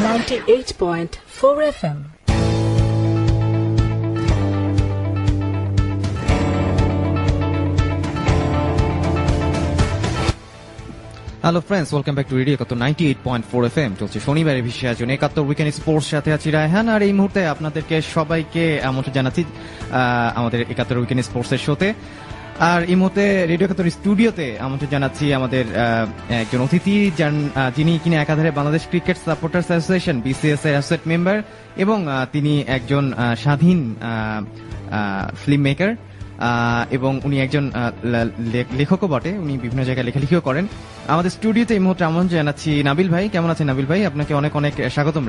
98.4 FM. Hello friends, welcome back to radio একাত্তর 98.4 FM। চলছে শনিবারের বিশেষ আয়োজন একাত্তর উইকেন্ড স্পোর্টস, সাথে আছি রায়হান। আর এই মুহূর্তে আপনাদেরকে সবাইকে আমন্ত্রণ জানাচ্ছি আমাদের একাত্তর উইকেন্ড স্পোর্টসের শোতে। আর এই মুহূর্তে রেডিও একাত্তর স্টুডিওতে আমন্ত্রণ জানাচ্ছি আমাদের একজন অতিথি, যিনি কিনা একাধারে Bangladesh cricket supporters association BCS এর অ্যাসোসিয়েট মেম্বার, এবং তিনি একজন স্বাধীন ফিল্ম মেকার, এবং উনি একজন লেখকও বটে। উনি বিভিন্ন জায়গায় লেখালেখিও করেন। আমাদের স্টুডিওতে এই মুহূর্তে আমন্ত্রণ জানাচ্ছি নাবিল ভাই। কেমন আছেন নাবিল ভাই? আপনাকে অনেক অনেক স্বাগতম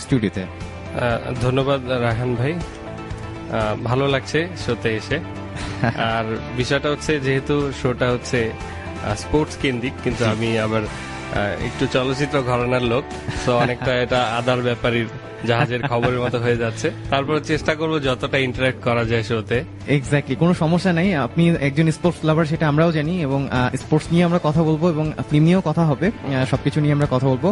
স্টুডিওতে। ধন্যবাদ রায়হান ভাই, ভালো লাগছে শোতে এসে। আর বিষয়টা হচ্ছে, যেহেতু শোটা হচ্ছে স্পোর্টস কেন্দ্রিক, কিন্তু আমি আবার একটু চলচ্চিত্র ঘরানার লোক, তো অনেকটা এটা আদার ব্যাপারীর জাহাজের খবরের মতো হয়ে যাচ্ছে। তারপর চেষ্টা করবো যতটা ইন্টারঅ্যাক্ট করা যায় শোতে। এক্স্যাক্টলি, কোনো সমস্যা নাই। আপনি একজন স্পোর্টস লাভার, সেটা আমরাও জানি, এবং স্পোর্টস নিয়ে আমরা কথা বলবো এবং ফিল্ম নিয়েও কথা হবে, সবকিছু নিয়ে আমরা কথা বলবো।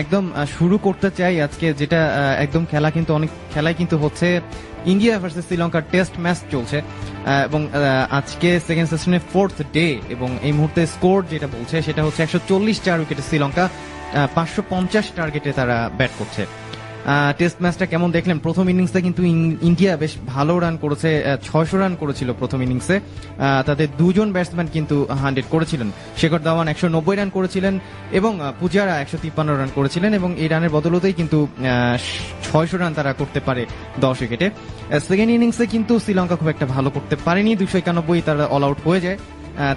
একদম শুরু করতে চাই আজকে, যেটা একদম খেলা কিন্তু অনেক খেলাই কিন্তু হচ্ছে। ইন্ডিয়া ভার্সেস শ্রীলঙ্কার টেস্ট ম্যাচ চলছে, এবং আজকে সেকেন্ড সেশনের 4th ডে, এবং এই মুহূর্তে স্কোর যেটা বলছে সেটা হচ্ছে 144 উইকেটে শ্রীলঙ্কা, 550 টার্গেটে তারা ব্যাট করছে। টেস্ট ম্যাচটা কেমন দেখলেন? প্রথম ইনিংসে কিন্তু ইন্ডিয়া বেশ ভালো রান করেছে, 600 রান করেছিল প্রথম ইনিংসে। তাদের দুজন ব্যাটসম্যান কিন্তু 100 করেছিলেন। শেখর ধাওয়ান 190 রান করেছিলেন, এবং পূজারা 153 রান করেছিলেন, এবং এই রানের বদলতেই কিন্তু 600 রান তারা করতে পারে 10 উইকেটে। সেকেন্ড ইনিংসে কিন্তু শ্রীলঙ্কা খুব একটা ভালো করতে পারেনি, 291 তারা অল আউট হয়ে যায়।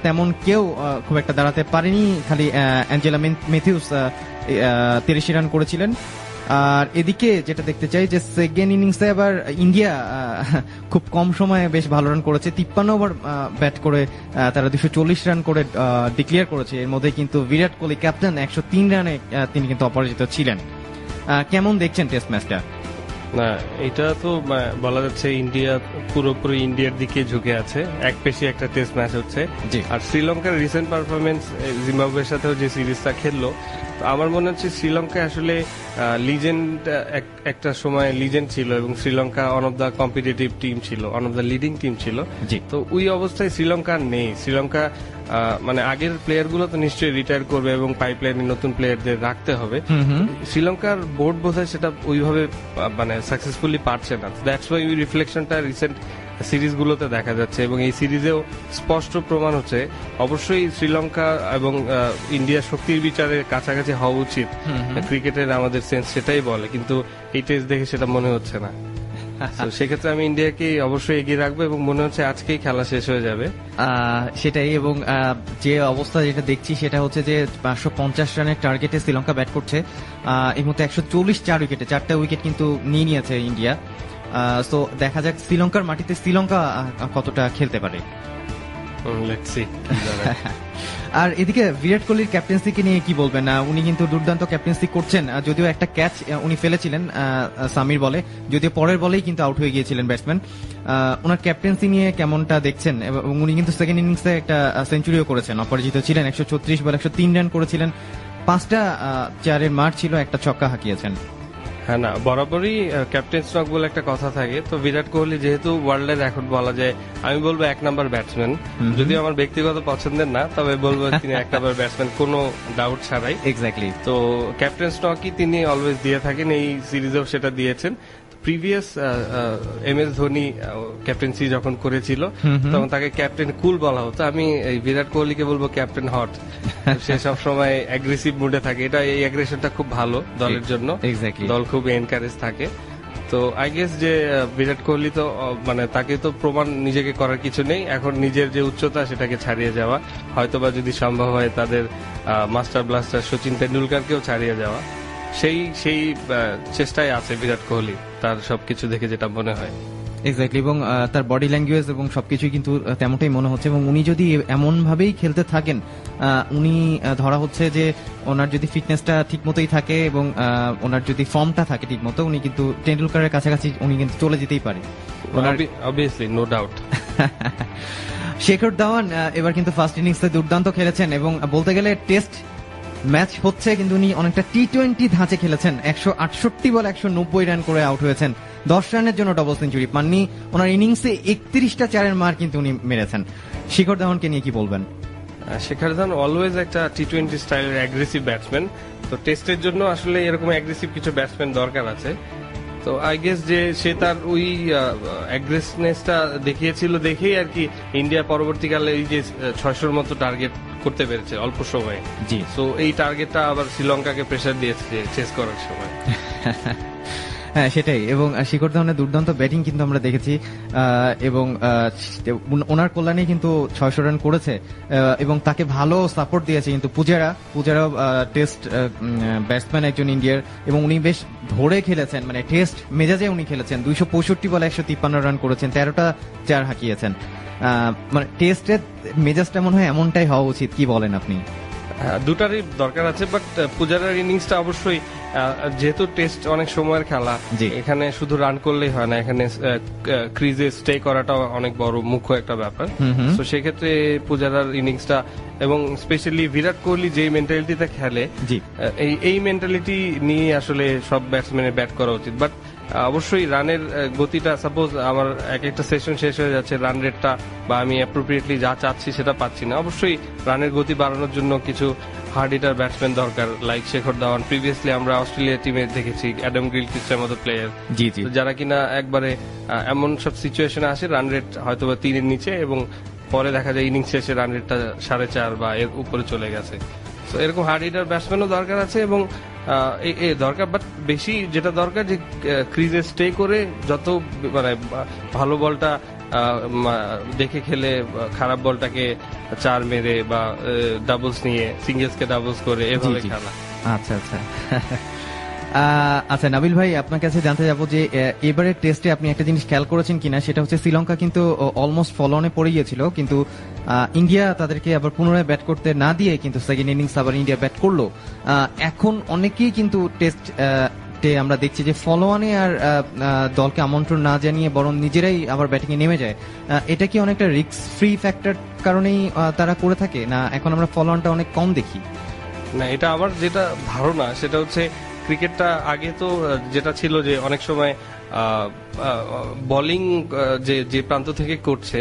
তেমন কেউ খুব একটা দাঁড়াতে পারেনি, খালি অ্যাঞ্জেলা ম্যাথিউস 83 রান করেছিলেন। আর এদিকে যেটা দেখতে চাই যে সেকেন্ড ইনিংসে আবার ইন্ডিয়া খুব কম সময়ে বেশ ভালো রান করেছে, 53 ওভার ব্যাট করে তারা 240 রান করে ডিক্লেয়ার করেছে। এর মধ্যে কিন্তু বিরাট কোহলি ক্যাপ্টেন 103 রানে তিনি কিন্তু অপরাজিত ছিলেন। কেমন দেখছেন টেস্ট ম্যাচটা? না, এটা তো বলা যাচ্ছে ইন্ডিয়া পুরোপুরি ইন্ডিয়ার দিকে ঝুঁকে আছে। একপেশি একটা টেস্ট ম্যাচ হচ্ছে। আর শ্রীলঙ্কার রিসেন্ট পারফরমেন্স, জিম্বাবুয়ের সাথেও যে সিরিজটা খেললো, আমার মনে হচ্ছে শ্রীলঙ্কা আসলে লিজেন্ড, একটা সময় লিজেন্ড ছিল, এবং Sri Lanka one of the competitive team ছিল, one of the leading team ছিল। তো ওই অবস্থায় শ্রীলঙ্কা নেই। শ্রীলঙ্কা মানে আগের প্লেয়ার গুলো তো নিশ্চয়ই রিটায়ার করবে, এবং পাইপলাইনে নতুন প্লেয়ারদের রাখতে হবে। শ্রীলঙ্কার বোর্ড বোধহয় সেটা ওইভাবে মানে সাকসেসফুলি পারছে না। দ্যাটস ওয়াই ওই রিফ্লেকশনটা রিসেন্ট সিরিজগুলোতে দেখা যাচ্ছে, এবং এই সিরিজেও স্পষ্ট প্রমাণ হচ্ছে। অবশ্যই শ্রীলঙ্কা এবং ইন্ডিয়ার শক্তির বিচারে কাছাকাছি হওয়া উচিত, ক্রিকেটের আমাদের সেন্স সেটাই বলে, কিন্তু এই টেস্ট দেখে সেটা মনে হচ্ছে না। সেক্ষেত্রে আমি ইন্ডিয়াকে অবশ্যই এগিয়ে রাখবো, এবং মনে হচ্ছে আজকেই খেলা শেষ হয়ে যাবে সেটাই। এবং যে অবস্থা যেটা দেখছি সেটা হচ্ছে যে 550 রানের টার্গেটে শ্রীলঙ্কা ব্যাট করছে। এই মুহূর্তে 144 উইকেটে 4টা উইকেট কিন্তু নিয়ে নিয়েছে ইন্ডিয়া। তো দেখা যাক শ্রীলঙ্কার মাটিতে শ্রীলঙ্কা কতটা খেলতে পারে। আর এদিকে বিরাট কোহলির ক্যাপ্টেন্সিকে নিয়ে কি বলবেন? উনি কিন্তু দুর্দান্ত ক্যাপ্টেন্সি করছেন, যদিও একটা ক্যাচ উনি ফেলেছিলেন সামির বলে, যদিও পরের বলেই কিন্তু আউট হয়ে গিয়েছিলেন ব্যাটসম্যান। ওনার ক্যাপ্টেন্সি নিয়ে কেমনটা দেখছেন? এবং উনি কিন্তু সেকেন্ড ইনিংসে একটা সেঞ্চুরিও করেছেন, অপরাজিত ছিলেন, 136 বলে 103 রান করেছিলেন, 5টা 4-এর মার ছিল, একটা ছক্কা হাঁকিয়েছেন। হ্যাঁ, না বরাবরই ক্যাপ্টেন স্টক বলে একটা কথা থাকে। তো বিরাট কোহলি যেহেতু ওয়ার্ল্ডের রেকর্ড বলা যায়, আমি বলবো 1 নাম্বার ব্যাটসম্যান। যদিও আমার ব্যক্তিগত পছন্দের না, তবে বলবো তিনি 1 নাম্বার ব্যাটসম্যান, কোনো ডাউট ছাড়াই। এক্স্যাক্টলি। তো ক্যাপ্টেন স্টকই তিনি অলওয়েজ দিয়ে থাকেন, এই সিরিজেও সেটা দিয়েছেন। প্রিভিয়াস MS ধোনি ক্যাপ্টেন্সি যখন করেছিল, তখন তাকে ক্যাপ্টেন কুল বলা হতো। আমি এই বিরাট কোহলিকে বলবো ক্যাপ্টেন হট। সে সব সময় অ্যাগ্রেসিভ মুডে থাকে, এটা এই অ্যাগ্রেশনটা খুব ভালো দলের জন্য, দল খুব এনকারেজ থাকে। তো আই গেস যে বিরাট কোহলি তো মানে তাকে তো প্রমাণ নিজেকে করার কিছু নেই, এখন নিজের যে উচ্চতা সেটাকে ছাড়িয়ে যাওয়া, হয়তোবা যদি সম্ভব হয় তাদের মাস্টার ব্লাস্টার সচিন তেন্ডুলকারকেও ছাড়িয়ে যাওয়া, সেই চেষ্টায় আছে বিরাট কোহলি, তার সবকিছু দেখে যেটা মনে হয়। এক্স্যাক্টলি, এবং তার বডি ল্যাঙ্গুয়েজ এবং সবকিছুই কিন্তু তেমনটাই মনে হচ্ছে। এবং উনি যদি এমন ভাবেই খেলতে থাকেন, উনি ধরা হচ্ছে যে ওনার যদি ফিটনেসটা ঠিক মতোই থাকে এবং ওনার যদি ফর্মটা থাকে ঠিক মতো, উনি কিন্তু টেন্ডুলকারের কাছাকাছি উনি কিন্তু চলে যেতেই পারে, obviously, no doubt. Shikhar Dhawan এবার কিন্তু ফার্স্ট ইনিংসে দুর্দান্ত খেলেছেন, এবং বলতে গেলে টেস্ট ম্যাচ হচ্ছে, কিন্তু উনি অনেকটা টি-20 ধাঁচে খেলেছেন। 168 বল 190 রান করে আউট হয়েছেন, 10 রানের জন্য ডবল সেঞ্চুরি পাননি। ওনার ইনিংসে 31টা চারের মার কিন্তু উনি মেরেছেন। শিখর ধাওয়ানকে নিয়ে কি বলবেন? শিখর ধাওয়ান অলওয়েজ একটা টি-20 স্টাইলের অ্যাগ্রেসিভ ব্যাটসম্যান। তো টেস্টের জন্য আসলে এরকম অ্যাগ্রেসিভ কিছু ব্যাটসম্যান দরকার আছে। তো আই গেস যে সে তার ওই অ্যাগ্রেসনেসটা দেখিয়েছিল, দেখেই আর কি ইন্ডিয়া পরবর্তীকালে এই যে 600-র মতো টার্গেট করতে পেরেছে অল্প সময়ে। জি, তো এই টার্গেটটা আবার শ্রীলঙ্কাকে প্রেসার দিয়েছে চেস করার সময়। হ্যাঁ সেটাই। এবং শিখর ধাওয়ানের দুর্দান্ত ব্যাটিং কিন্তু আমরা দেখেছি, এবং ওনার কল্যাণে কিন্তু 600 রান করেছে, এবং তাকে ভালো সাপোর্ট দিয়েছে কিন্তু পূজারা টেস্ট ব্যাটসম্যান একজন ইন্ডিয়ার, এবং উনি বেশ ধরে খেলেছেন, মানে টেস্ট মেজাজে উনি খেলেছেন। 265 বলে 153 রান করেছেন, 13টা চার হাঁকিয়েছেন। মানে টেস্টের মেজাজটা মনে হয় এমনটাই হওয়া উচিত, কি বলেন আপনি? দুটারই দরকার আছে, বাট পূজারার ইনিংসটা অবশ্যই, যেহেতু টেস্ট অনেক সময়ের খেলা, এখানে শুধু রান করলেই হয় না, এখানে ক্রিজে স্টে করাটা অনেক বড় মুখ্য একটা ব্যাপার। তো সেক্ষেত্রে পূজারার ইনিংসটা, এবং স্পেশালি বিরাট কোহলি যে মেন্টালিটিতে খেলে, এই মেন্টালিটি নিয়ে আসলে সব ব্যাটসম্যানের ব্যাট করা উচিত। বাট অবশ্যই রানের গতিটা, সাপোজ আমার একটা সেশন শেষ হয়ে যাচ্ছে, রান রেটটা বা আমি অ্যাপ্রোপ্রিয়েটলি যা চাচ্ছি সেটা পাচ্ছি না, অবশ্যই রানের গতি বাড়ানোর জন্য কিছু হার্ড হিটার ব্যাটসম্যান দরকার, লাইক শেখর ধাওয়ান। প্রিভিয়াসলি আমরা অস্ট্রেলিয়া টিমে দেখেছি অ্যাডাম গিলক্রিস্টের মতো প্লেয়ার, যারা কিনা একবারে এমন সব সিচুয়েশনে আসে রান রেট হয়তো বা 3-এর নিচে, এবং পরে দেখা যায় ইনিংস শেষে রান রেটটা 4.5 বা এর উপরে চলে গেছে। তো এরকম হার্ড হিটার ব্যাটসম্যানও দরকার আছে, এবং দরকার, বাট বেশি যেটা দরকার যে ক্রিজে স্টে করে যত মানে ভালো বলটা দেখে খেলে, খারাপ বলটাকে 4 মেরে বা ডাবলস নিয়ে, সিঙ্গেলসকে ডাবলস করে এভাবে খেলা। আচ্ছা আচ্ছা। আচ্ছা নাবিল ভাই, আপনার কাছে জানতে যাবো যে এবারের টেস্টে আপনি একটা জিনিস খেয়াল করেছেন কিনা, সেটা হচ্ছে শ্রীলঙ্কা কিন্তু অলমোস্ট ফলো অনে পড়ে গিয়েছিল, কিন্তু ইন্ডিয়া তাদেরকে আবার পুনরায় ব্যাট করতে না দিয়ে কিন্তু সেকেন্ড ইনিংস আবার ইন্ডিয়া ব্যাট করলো। এখন অনেকেই কিন্তু টেস্ট আমরা দেখছি যে ফলো অনে আর দলকে আমন্ত্রণ না জানিয়ে বরং নিজেরাই আবার ব্যাটিং এ নেমে যায়। এটা কি অনেকটা রিস্ক ফ্রি ফ্যাক্টর কারণেই তারা করে থাকে, না এখন আমরা ফলো অনটা অনেক কম দেখি? না, এটা আমার যেটা ধারণা সেটা হচ্ছে, ক্রিকেটটা আগে তো যেটা ছিল যে অনেক সময় বোলিং যে প্রান্ত থেকে করছে,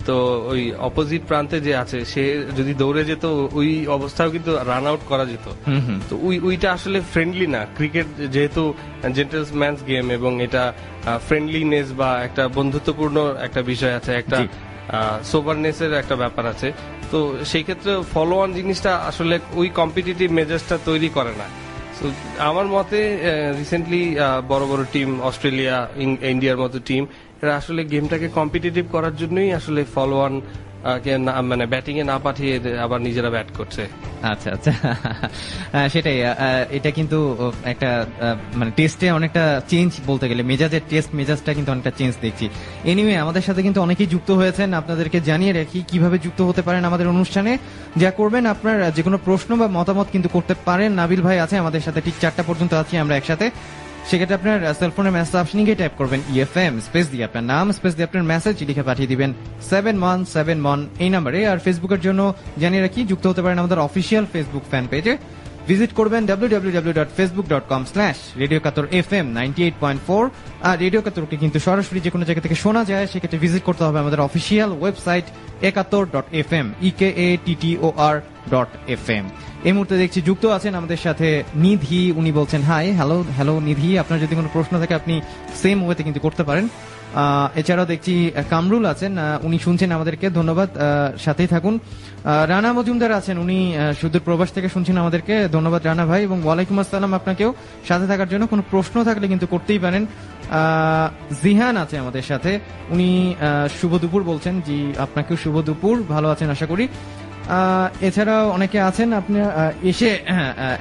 তো ওই অপোজিট প্রান্তে যে আছে সে যদি দৌড়ে যেত, ওই অবস্থাও কিন্তু রান আউট করা যেত। তো ওইটা আসলে ফ্রেন্ডলি না। ক্রিকেট যেহেতু জেন্টলম্যানস গেম, এবং এটা ফ্রেন্ডলিনেস বা একটা বন্ধুত্বপূর্ণ একটা বিষয় আছে, একটা সোভারনেসের একটা ব্যাপার আছে। তো সেই ক্ষেত্রে ফলো অন জিনিসটা আসলে ওই কম্পিটিটিভ মেজাজটা তৈরি করে না। আমার মতে রিসেন্টলি বড় বড় টিম, অস্ট্রেলিয়া, ইন্ডিয়ার মতো টিম, এরা আসলে গেমটাকে কম্পিটিটিভ করার জন্যই আসলে ফলো অন মানে ব্যাটিং এ না পাঠিয়ে আবার নিজেরা ব্যাট করছে। আচ্ছা আচ্ছা, সেটাই। এটা কিন্তু একটা মানে টেস্টে অনেকটা চেঞ্জ, বলতে গেলে মেজাজের টেস্ট মেজাজটা কিন্তু অনেকটা চেঞ্জ দেখছি। এনিওয়ে, আমাদের সাথে কিন্তু অনেকেই যুক্ত হয়েছেন। আপনাদেরকে জানিয়ে রাখি কিভাবে যুক্ত হতে পারেন আমাদের অনুষ্ঠানে। যা করবেন, আপনার যে কোনো প্রশ্ন বা মতামত কিন্তু করতে পারেন। নাবিল ভাই আছে আমাদের সাথে, ঠিক 4টা পর্যন্ত আছি আমরা একসাথে। সেক্ষেত্রে আপনার সেলফোনের মেসেজ অপশনে গিয়ে টাইপ করবেন EFM, স্পেস দিয়ে আপনার নাম, স্পেস দিয়ে আপনার মেসেজ লিখে পাঠিয়ে দিবেন 7171 এই নাম্বারে। আর ফেসবুকের জন্য জানিয়ে রাখি, যুক্ত হতে পারেন আমাদের অফিসিয়াল ফেসবুক ফ্যান পেজে। ভিজিট করবেন www.facebook.com/radiokator.fm 98.4। আর রেডিও কাতরকে কিন্তু সরাসরি যে কোনো জায়গা থেকে শোনা যায়, সেক্ষেত্রে ভিজিট করতে হবে আমাদের অফিসিয়াল ওয়েবসাইট ekator.fm, EKATTOR.fm। এই মুহূর্তে দেখছি যুক্ত আছেন আমাদের সাথে নিধি। উনি বলছেন হাই, হ্যালো নিধি। আপনার যদি কোনো প্রশ্ন থাকে আপনি সেম ওয়েতে কিন্তু করতে পারেন। এছাড়াও দেখছি কামরুল আছেন, উনি শুনছেন আমাদেরকে, ধন্যবাদ, সাথেই থাকুন। রানা মজুমদার আছেন, উনি সুদূর প্রবাস থেকে শুনছেন আমাদেরকে, ধন্যবাদ রানা ভাই, এবং ওয়ালাইকুম আসসালাম আপনাকেও সাথে থাকার জন্য। কোনো প্রশ্ন থাকলে কিন্তু করতেই পারেন। জিহান আছে আমাদের সাথে, উনি শুভ দুপুর বলছেন। জি, আপনাকেও শুভ দুপুর, ভালো আছেন আশা করি। এছাড়াও অনেকে আছেন, আপনি এসে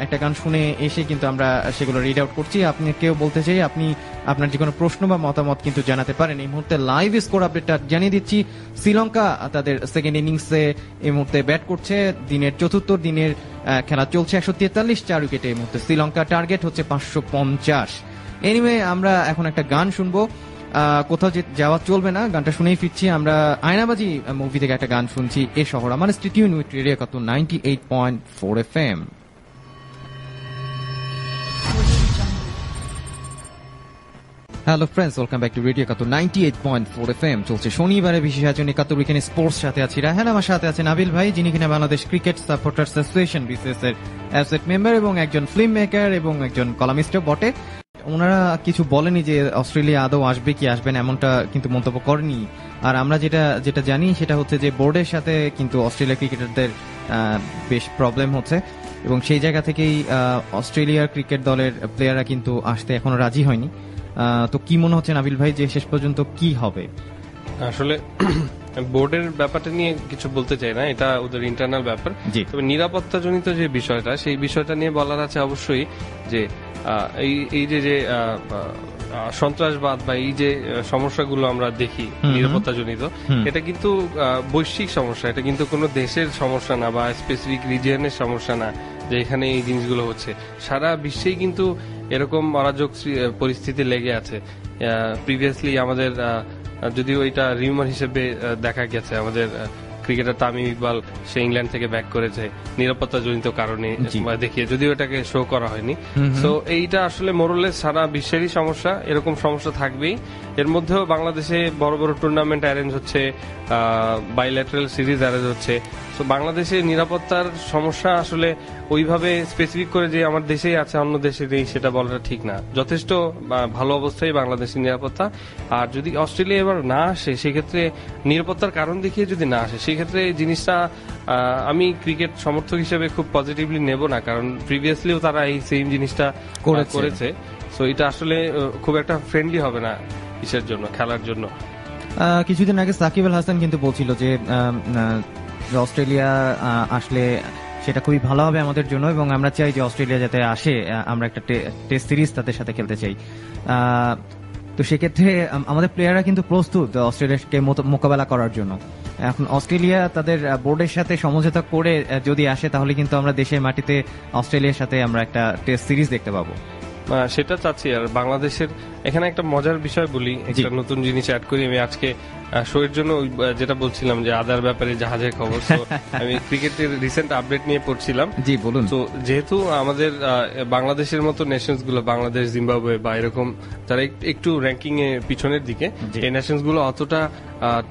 একটা গান শুনে এসে কিন্তু আমরা সেগুলো রিড আউট করছি। আপনি কেউ বলতে চাই, আপনি আপনার যে কোনো প্রশ্ন বা মতামত কিন্তু জানাতে পারেন। এই মুহূর্তে লাইভ স্কোর আপডেটটা জানিয়ে দিচ্ছি। শ্রীলঙ্কা তাদের সেকেন্ড ইনিংসে এই মুহূর্তে ব্যাট করছে। দিনের চতুর্থ দিনের খেলা চলছে, 143 4 উইকেটে এই মুহূর্তে শ্রীলঙ্কা, টার্গেট হচ্ছে 550। এনিওয়ে, আমরা এখন একটা গান শুনবো। কোথাও যাওয়া চলবে না, গানটা শুনেই ফিরছি আমরা। আয়নাবাজি মুভি থেকে একটা গান শুনছি, এ শহর আমার স্টেডিয়াম উইথ রেডিও কাতর 98.4 FM। Hello friends, welcome back to radio একাত্তর 98.4 FM। চলছে শনিবারে বিশেষ আয়োজন একাত্তর উইকেন্ড স্পোর্টস। সাথে আছি রায়হান, আমার সাথে আছে নাবিল ভাই, যিনি কিনা Bangladesh cricket supporters association BCS এর অ্যাসেট মেম্বার এবং একজন ফিল্ম মেকার এবং একজন কলামিস্টও বটে। ওনারা কিছু বলেনি যে অস্ট্রেলিয়া আদৌ আসবে কি আসবে না, এমনটা কিন্তু মন্তব্য করেনি। আর আমরা যেটা জানি সেটা হচ্ছে যে বোর্ডের সাথে কিন্তু অস্ট্রেলিয়া ক্রিকেটারদের বেশ প্রবলেম হচ্ছে এবং সেই জায়গা থেকেই অস্ট্রেলিয়ার ক্রিকেট দলের প্লেয়াররা কিন্তু আসতে এখনো রাজি হয়নি। তো কি মনে হচ্ছে নাবিল ভাই, যে শেষ পর্যন্ত কি হবে? আসলে বোর্ডের ব্যাপারটা নিয়ে কিছু বলতে চাই না, এটা ওদের ইন্টারনাল ব্যাপার। তবে নিরাপত্তাজনিত যে বিষয়টা, সেই বিষয়টা নিয়ে বলার আছে অবশ্যই যে এই যে সন্ত্রাসবাদ বা এই যে সমস্যাগুলো আমরা দেখি নিরাপত্তাজনিত, এটা কিন্তু বৈশ্বিক সমস্যা, এটা কিন্তু কোনো দেশের সমস্যা না বা স্পেসিফিক রিজিয়নের সমস্যা না যে এখানে এই জিনিসগুলো হচ্ছে। সারা বিশ্বেই কিন্তু এরকম অরাজক পরিস্থিতি লেগে আছে। প্রিভিয়াসলি আমাদের যদিও এটা রিউমার হিসেবে দেখা গেছে, আমাদের ক্রিকেটার তামিম ইকবাল সে ইংল্যান্ড থেকে ব্যাক করেছে নিরাপত্তাজনিত কারণে দেখিয়ে, যদিও এটাকে শো করা হয়নি। তো এইটা আসলে মোরলেস সারা বিশ্বেরই সমস্যা, এরকম সমস্যা থাকবেই। এর মধ্যেও বাংলাদেশে বড় বড় টুর্নামেন্ট অ্যারেঞ্জ হচ্ছে, বাইল্যাটারাল সিরিজ অ্যারেঞ্জ হচ্ছে। তো বাংলাদেশে নিরাপত্তার সমস্যা আসলে ওইভাবে স্পেসিফিক করে যে আমার দেশেই আছে অন্য দেশে নেই সেটা বলাটা ঠিক না। যথেষ্ট ভালো অবস্থায় বাংলাদেশের নিরাপত্তা। আর যদি অস্ট্রেলিয়া এবার না আসে, সেক্ষেত্রে নিরাপত্তার কারণ দেখিয়ে যদি না আসে, সেক্ষেত্রে জিনিসটা আমি ক্রিকেট সমর্থক হিসেবে খুব পজিটিভলি নেব না, কারণ প্রিভিয়াসলিও তারা এই সেম জিনিসটা করেছে। সো এটা আসলে খুব একটা ফ্রেন্ডলি হবে না কিসের জন্য, খেলার জন্য। কিছুদিন আগে সাকিব আল হাসান কিন্তু বলছিল যে অস্ট্রেলিয়া আসলে সেটা খুবই ভালো হবে আমাদের জন্য এবং আমরা চাই যে অস্ট্রেলিয়া যাতে আসে, আমরা একটা টেস্ট সিরিজ তাদের সাথে খেলতে চাই। তো সেক্ষেত্রে আমাদের প্লেয়াররা কিন্তু প্রস্তুত অস্ট্রেলিয়াকে মোকাবেলা করার জন্য। এখন অস্ট্রেলিয়া তাদের বোর্ডের সাথে সমঝোতা করে যদি আসে, তাহলে কিন্তু আমরা দেশের মাটিতে অস্ট্রেলিয়ার সাথে আমরা একটা টেস্ট সিরিজ দেখতে পাবো। সেটা চাচ্ছি। আর বাংলাদেশের এখানে একটা মজার বিষয় বলি, একটা নতুন জিনিস অ্যাড করি। আমি আজকে শো এর জন্য যেটা বলছিলাম যে আদার ব্যাপারে জাহাজের খবর, আমি ক্রিকেটের রিসেন্ট আপডেট নিয়ে পড়ছিলাম। জি বলুন। তো যেহেতু আমাদের বাংলাদেশের মতো নেশনস গুলো, বাংলাদেশ, জিম্বাবুয়ে বা এরকম যারা একটু র্যাঙ্কিং এ পিছনের দিকে, এই নেশনস গুলো অতটা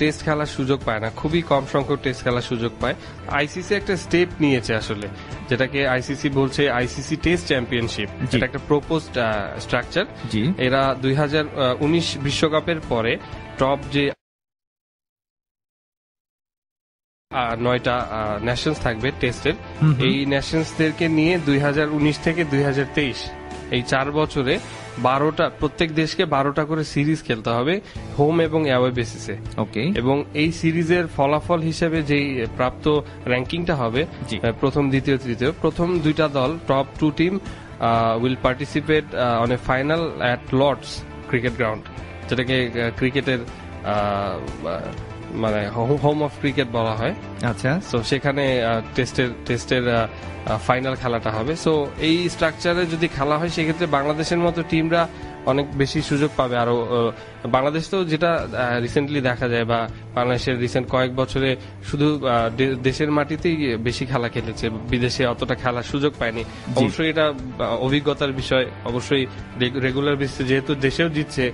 টেস্ট খেলার সুযোগ পায় না, খুবই কম সংখ্যক টেস্ট খেলার সুযোগ পায়। আইসিসি একটা স্টেপ নিয়েছে আসলে, যেটাকে আইসিসি বলছে আইসিসি টেস্ট চ্যাম্পিয়নশিপ। এটা একটা প্রপোজড স্ট্রাকচার। এরা 2019 বিশ্বকাপের পরে টপ যে 9টা ন্যাশনস থাকবে টেস্টের, এই ন্যাশনসদেরকে নিয়ে 2019 থেকে 2023 এই 4 বছরে 12টা, প্রত্যেক দেশকে 12টা করে সিরিজ খেলতে হবে হোম এবং অ্যাওয়ে বেসিসে। এবং এই সিরিজের ফলাফল হিসেবে যেই প্রাপ্ত র্যাঙ্কিংটা হবে, প্রথম, দ্বিতীয়, তৃতীয়, প্রথম 2টা দল, top 2 team will participate on a final at Lord's cricket ground, যেটাকে ক্রিকেটের মানে হোম অফ ক্রিকেট বলা হয়। আচ্ছা, তো সেখানে টেস্টের ফাইনাল খেলাটা হবে। সো এই স্ট্রাকচারে যদি খেলা হয়, সেক্ষেত্রে বাংলাদেশের মতো টিমরা অনেক বেশি সুযোগ পাবে। আরো বাংলাদেশ তো যেটা রিসেন্টলি দেখা যায়, বা বাংলাদেশের রিসেন্ট কয়েক বছরে শুধু দেশের মাটিতেই বেশি খেলা খেলেছে, বিদেশে অতটা খেলার সুযোগ পায়নি। অবশ্যই এটা অভিজ্ঞতার বিষয়। অবশ্যই রেগুলার বেসিসে যেহেতু দেশেও জিতছে,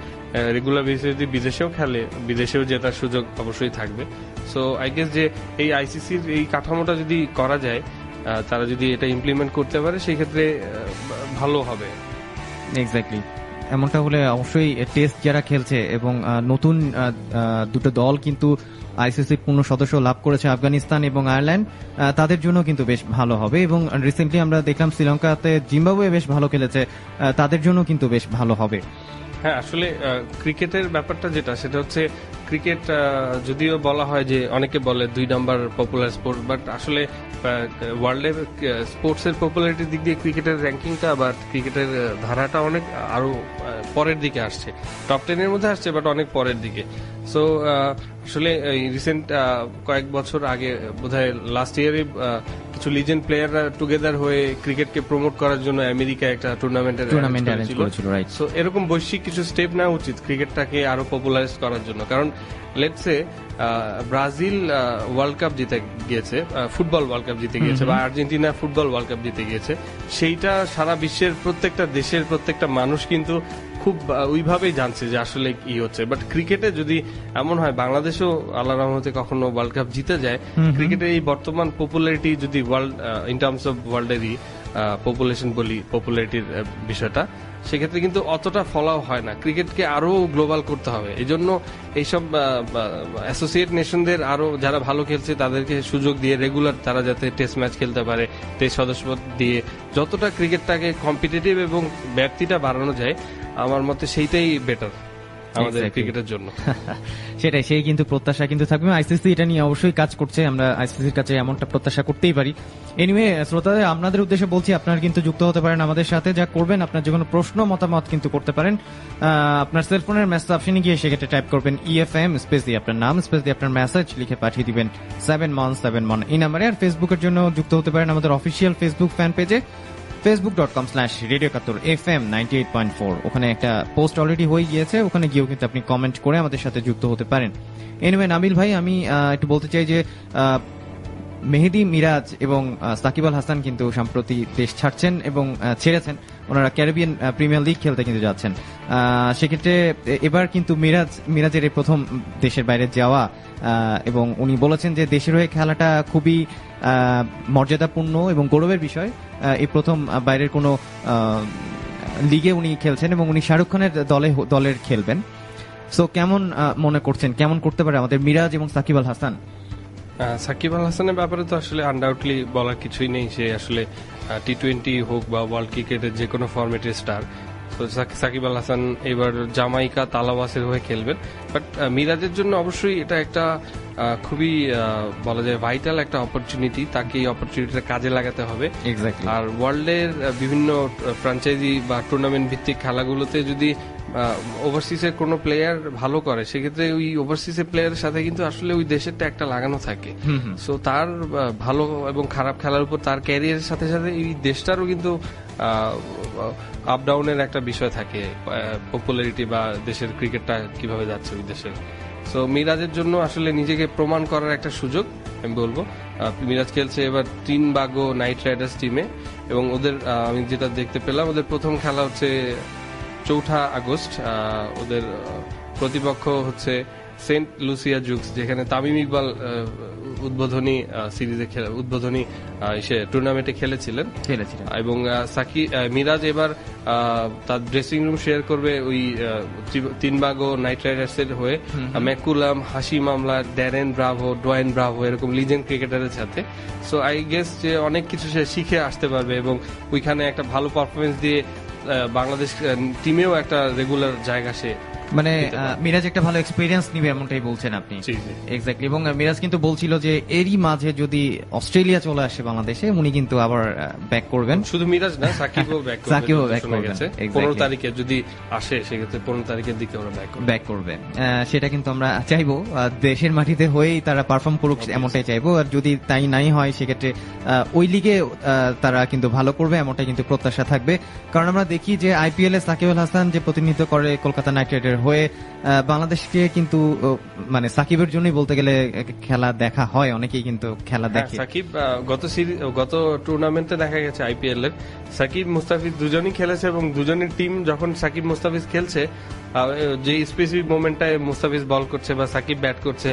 রেগুলার বেসিসে যদি বিদেশেও খেলে, বিদেশেও জেতার সুযোগ অবশ্যই থাকবে। সো আই গেস যে এই আইসিসির এই কাঠামোটা যদি করা যায়, তারা যদি এটা ইমপ্লিমেন্ট করতে পারে, সেই ক্ষেত্রে ভালো হবে। এক্স্যাক্টলি, এমনটা হলে অবশ্যই টেস্ট যারা খেলছে এবং নতুন দুটো দল কিন্তু আইসিসির পূর্ণ সদস্য লাভ করেছে, আফগানিস্তান এবং আয়ারল্যান্ড, তাদের জন্য কিন্তু বেশ ভালো হবে। এবং রিসেন্টলি আমরা দেখলাম শ্রীলঙ্কাতে জিম্বাবুয়ে বেশ ভালো খেলেছে, তাদের জন্য কিন্তু বেশ ভালো হবে। হ্যাঁ, আসলে ক্রিকেটের ব্যাপারটা যেটা, সেটা হচ্ছে ক্রিকেট যদিও বলা হয় যে অনেকে বলে 2 নাম্বার পপুলার স্পোর্ট, বাট আসলে ওয়ার্ল্ডের স্পোর্টসের পপুলারিটির দিক দিয়ে ক্রিকেটের র্যাঙ্কিংটা বা ক্রিকেটের ধারাটা অনেক আরো পরের দিকে আসছে। টপ 10 এর মধ্যে আসছে, বাট অনেক পরের দিকে। সো আসলে রিসেন্ট কয়েক বছর আগে, বোধহয় লাস্ট ইয়ারে, কিছু লিজেন্ড প্লেয়াররা টুগেদার হয়ে ক্রিকেটকে প্রমোট করার জন্য আমেরিকায় একটা টুর্নামেন্ট অ্যারেঞ্জ করেছিল। সো এরকম বৈশ্বিক কিছু স্টেপ নেওয়া উচিত ক্রিকেটটাকে আরো পপুলারাইজ করার জন্য। কারণ let's say Brazil world cup জিতে গিয়েছে, ফুটবল ওয়ার্ল্ড কাপ জিতে গিয়েছে, বা আর্জেন্টিনা ফুটবল ওয়ার্ল্ড কাপ জিতে গিয়েছে। সেইটা সারা বিশ্বের প্রত্যেকটা দেশের প্রত্যেকটা মানুষ কিন্তু খুব ওইভাবেই জানছে যে আসলে কি হচ্ছে। বাট ক্রিকেটে যদি এমন হয়, বাংলাদেশও আল্লাহ রহমতে কখনো ওয়ার্ল্ড কাপ জিতে যায়, ক্রিকেটের এই বর্তমান পপুলারিটি যদি ওয়ার্ল্ড ইন টার্মস অফ ওয়ার্ল্ডেরই পপুলেশন বলি, পপুলারিটির বিষয়টা, সেক্ষেত্রে কিন্তু অতটা ফলো হয় না। ক্রিকেটকে আরো গ্লোবাল করতে হবে। এই জন্য এইসব অ্যাসোসিয়েট নেশনদের আরো যারা ভালো খেলছে তাদেরকে সুযোগ দিয়ে রেগুলার তারা যাতে টেস্ট ম্যাচ খেলতে পারে, টেস্ট সদস্যপদ দিয়ে যতটা ক্রিকেটটাকে কম্পিটিটিভ এবং ব্যাপ্তিটা বাড়ানো যায়, আমার মতে সেইটাই বেটার আমাদের ক্রিকেটের জন্য। সেটাই, সেই কিন্তু প্রত্যাশা কিন্তু থাকবে। আইসিসি এটা নিয়ে অবশ্যই কাজ করছে, আমরা আইসিসির কাছে এমনটা প্রত্যাশা করতেই পারি। এনিওয়ে শ্রোতাদের আপনাদের উদ্দেশ্যে বলছি, আপনারা কিন্তু যুক্ত হতে পারেন আমাদের সাথে। যা করবেন, আপনার যে কোনো প্রশ্ন মতামত কিন্তু করতে পারেন। আপনার সেলফোনের মেসেজ অপশনে গিয়ে সেক্ষেত্রে টাইপ করবেন EFM স্পেস দিয়ে আপনার নাম, স্পেস দিয়ে আপনার মেসেজ লিখে পাঠিয়ে দিবেন 717 এই নাম্বারে। আর ফেসবুকের জন্য যুক্ত হতে পারেন আমাদের অফিসিয়াল ফেসবুক ফ্যান পেজে facebook.com/radioekatur FM 98.4। ওখানে একটা পোস্ট অলরেডি হয়ে গিয়েছে, ওখানে গিয়েও কিন্তু আপনি কমেন্ট করে আমাদের সাথে যুক্ত হতে পারেন। এনিওয়ে নাবিল ভাই, আমি একটু বলতে চাই যে মেহেদী মিরাজ এবং সাকিব আল হাসান কিন্তু সম্প্রতি দেশ ছাড়ছেন এবং ছেড়েছেন, ওনারা ক্যারিবিয়ান প্রিমিয়ার লিগ খেলতে কিন্তু যাচ্ছেন। সেক্ষেত্রে এবার কিন্তু মিরাজের এই প্রথম দেশের বাইরে যাওয়া, এবং উনি বলেছেন যে দেশের হয়ে খেলাটা খুবই মর্যাদাপূর্ণ এবং গৌরবের বিষয়। এই প্রথম বাইরের কোনো লিগে উনি খেলছেন এবং উনি শাহরুখ খানের দলের খেলবেন। সো কেমন মনে করছেন, কেমন করতে পারে আমাদের মিরাজ এবং সাকিব আল হাসান? সাকিব আল হাসানের ব্যাপারে তো আসলে আনডাউটলি বলার কিছুই নেই। সে আসলে T20 হোক বা ওয়ার্ল্ড ক্রিকেটের যে কোনো ফরম্যাটের স্টার। তো সাকিব আল হাসান এবার জামাইকা তালাওয়াসের হয়ে খেলবেন। বাট মিরাজের জন্য অবশ্যই এটা একটা খুবই বলা যায় ভাইটাল একটা অপরচুনিটি। তাকে এই অপরচুনিটিটা কাজে লাগাতে হবে। আর ওয়ার্ল্ডের বিভিন্ন ফ্র্যাঞ্চাইজি বা টুর্নামেন্ট ভিত্তিক খেলাগুলোতে যদি ওভারসিজের কোনো প্লেয়ার ভালো করে, সেক্ষেত্রে ওই ওভারসিজের প্লেয়ারের সাথে কিন্তু আসলে ওই দেশেরটা একটা লাগানো থাকে। সো তার ভালো এবং খারাপ খেলার উপর তার ক্যারিয়ারের সাথে সাথে এই দেশটারও কিন্তু আপ ডাউনের একটা বিষয় থাকে, পপুলারিটি বা দেশের ক্রিকেটটা কিভাবে যাচ্ছে ওই দেশের। সো মিরাজের জন্য আসলে নিজেকে প্রমাণ করার একটা সুযোগ আমি বলবো। মিরাজ খেলছে এবার ত্রিনবাগো নাইট রাইডার্স টিমে, এবং ওদের আমি যেটা দেখতে পেলাম, ওদের প্রথম খেলা হচ্ছে 4 আগস্ট। ওদের প্রতিপক্ষ হচ্ছে সেন্ট লুসিয়া জুকস, যেখানে তামিম ইকবাল উদ্বোধনী সিরিজে উদ্বোধনী টুর্নামেন্টে খেলেছিলেন। এবং মিরাজ এবার তার ড্রেসিং রুম শেয়ার করবে ওই ত্রিনবাগো নাইট রাইডার্স এর হয়ে ম্যাকুলাম, হাশিম আমলা, ড্যারেন ব্রাভো, ডোয়েন ব্রাভো এরকম লিজেন্ড ক্রিকেটারের সাথে। সো আই গেস যে অনেক কিছু সে শিখে আসতে পারবে এবং ওইখানে একটা ভালো পারফরমেন্স দিয়ে বাংলাদেশ টিমেও একটা রেগুলার জায়গা সে, মানে মিরাজ একটা ভালো এক্সপিরিয়েন্স নিবে এমনটাই বলছেন আপনি। এক্স্যাক্টলি। এবং মিরাজ কিন্তু বলছিল যে এরই মাঝে যদি অস্ট্রেলিয়া চলে আসে বাংলাদেশে, উনি কিন্তু আবার ব্যাক করবেন। শুধু মিরাজ না, সাকিবও ব্যাক করবেন। 15 তারিখে যদি আসে, সেক্ষেত্রে 15 তারিখের দিকে ওরা ব্যাক করবে। সেটা কিন্তু আমরা চাইবো, দেশের মাটিতে হয়েই তারা পারফর্ম করুক, এমনটাই চাইবো। আর যদি তাই নাই হয়, সেক্ষেত্রে ওই লিগে তারা কিন্তু ভালো করবে, এমনটাই কিন্তু প্রত্যাশা থাকবে। কারণ আমরা দেখি যে IPL এ সাকিব আল হাসান যে প্রতিনিধিত্ব করে কলকাতা নাইট রাইডার হয়ে, বাংলাদেশকে কিন্তু মানে সাকিবের জন্যই বলতে গেলে খেলা দেখা হয়, অনেকেই কিন্তু খেলা দেখে। সাকিব গত টুর্নামেন্টে দেখা গেছে IPL এর সাকিব মুস্তাফিজ দুজনই খেলেছে, এবং দুজনের টিম যখন সাকিব মুস্তাফিজ খেলছে, যে স্পেসিফিক মোমেন্টটায় মুস্তাফিজ বল করছে বা সাকিব ব্যাট করছে,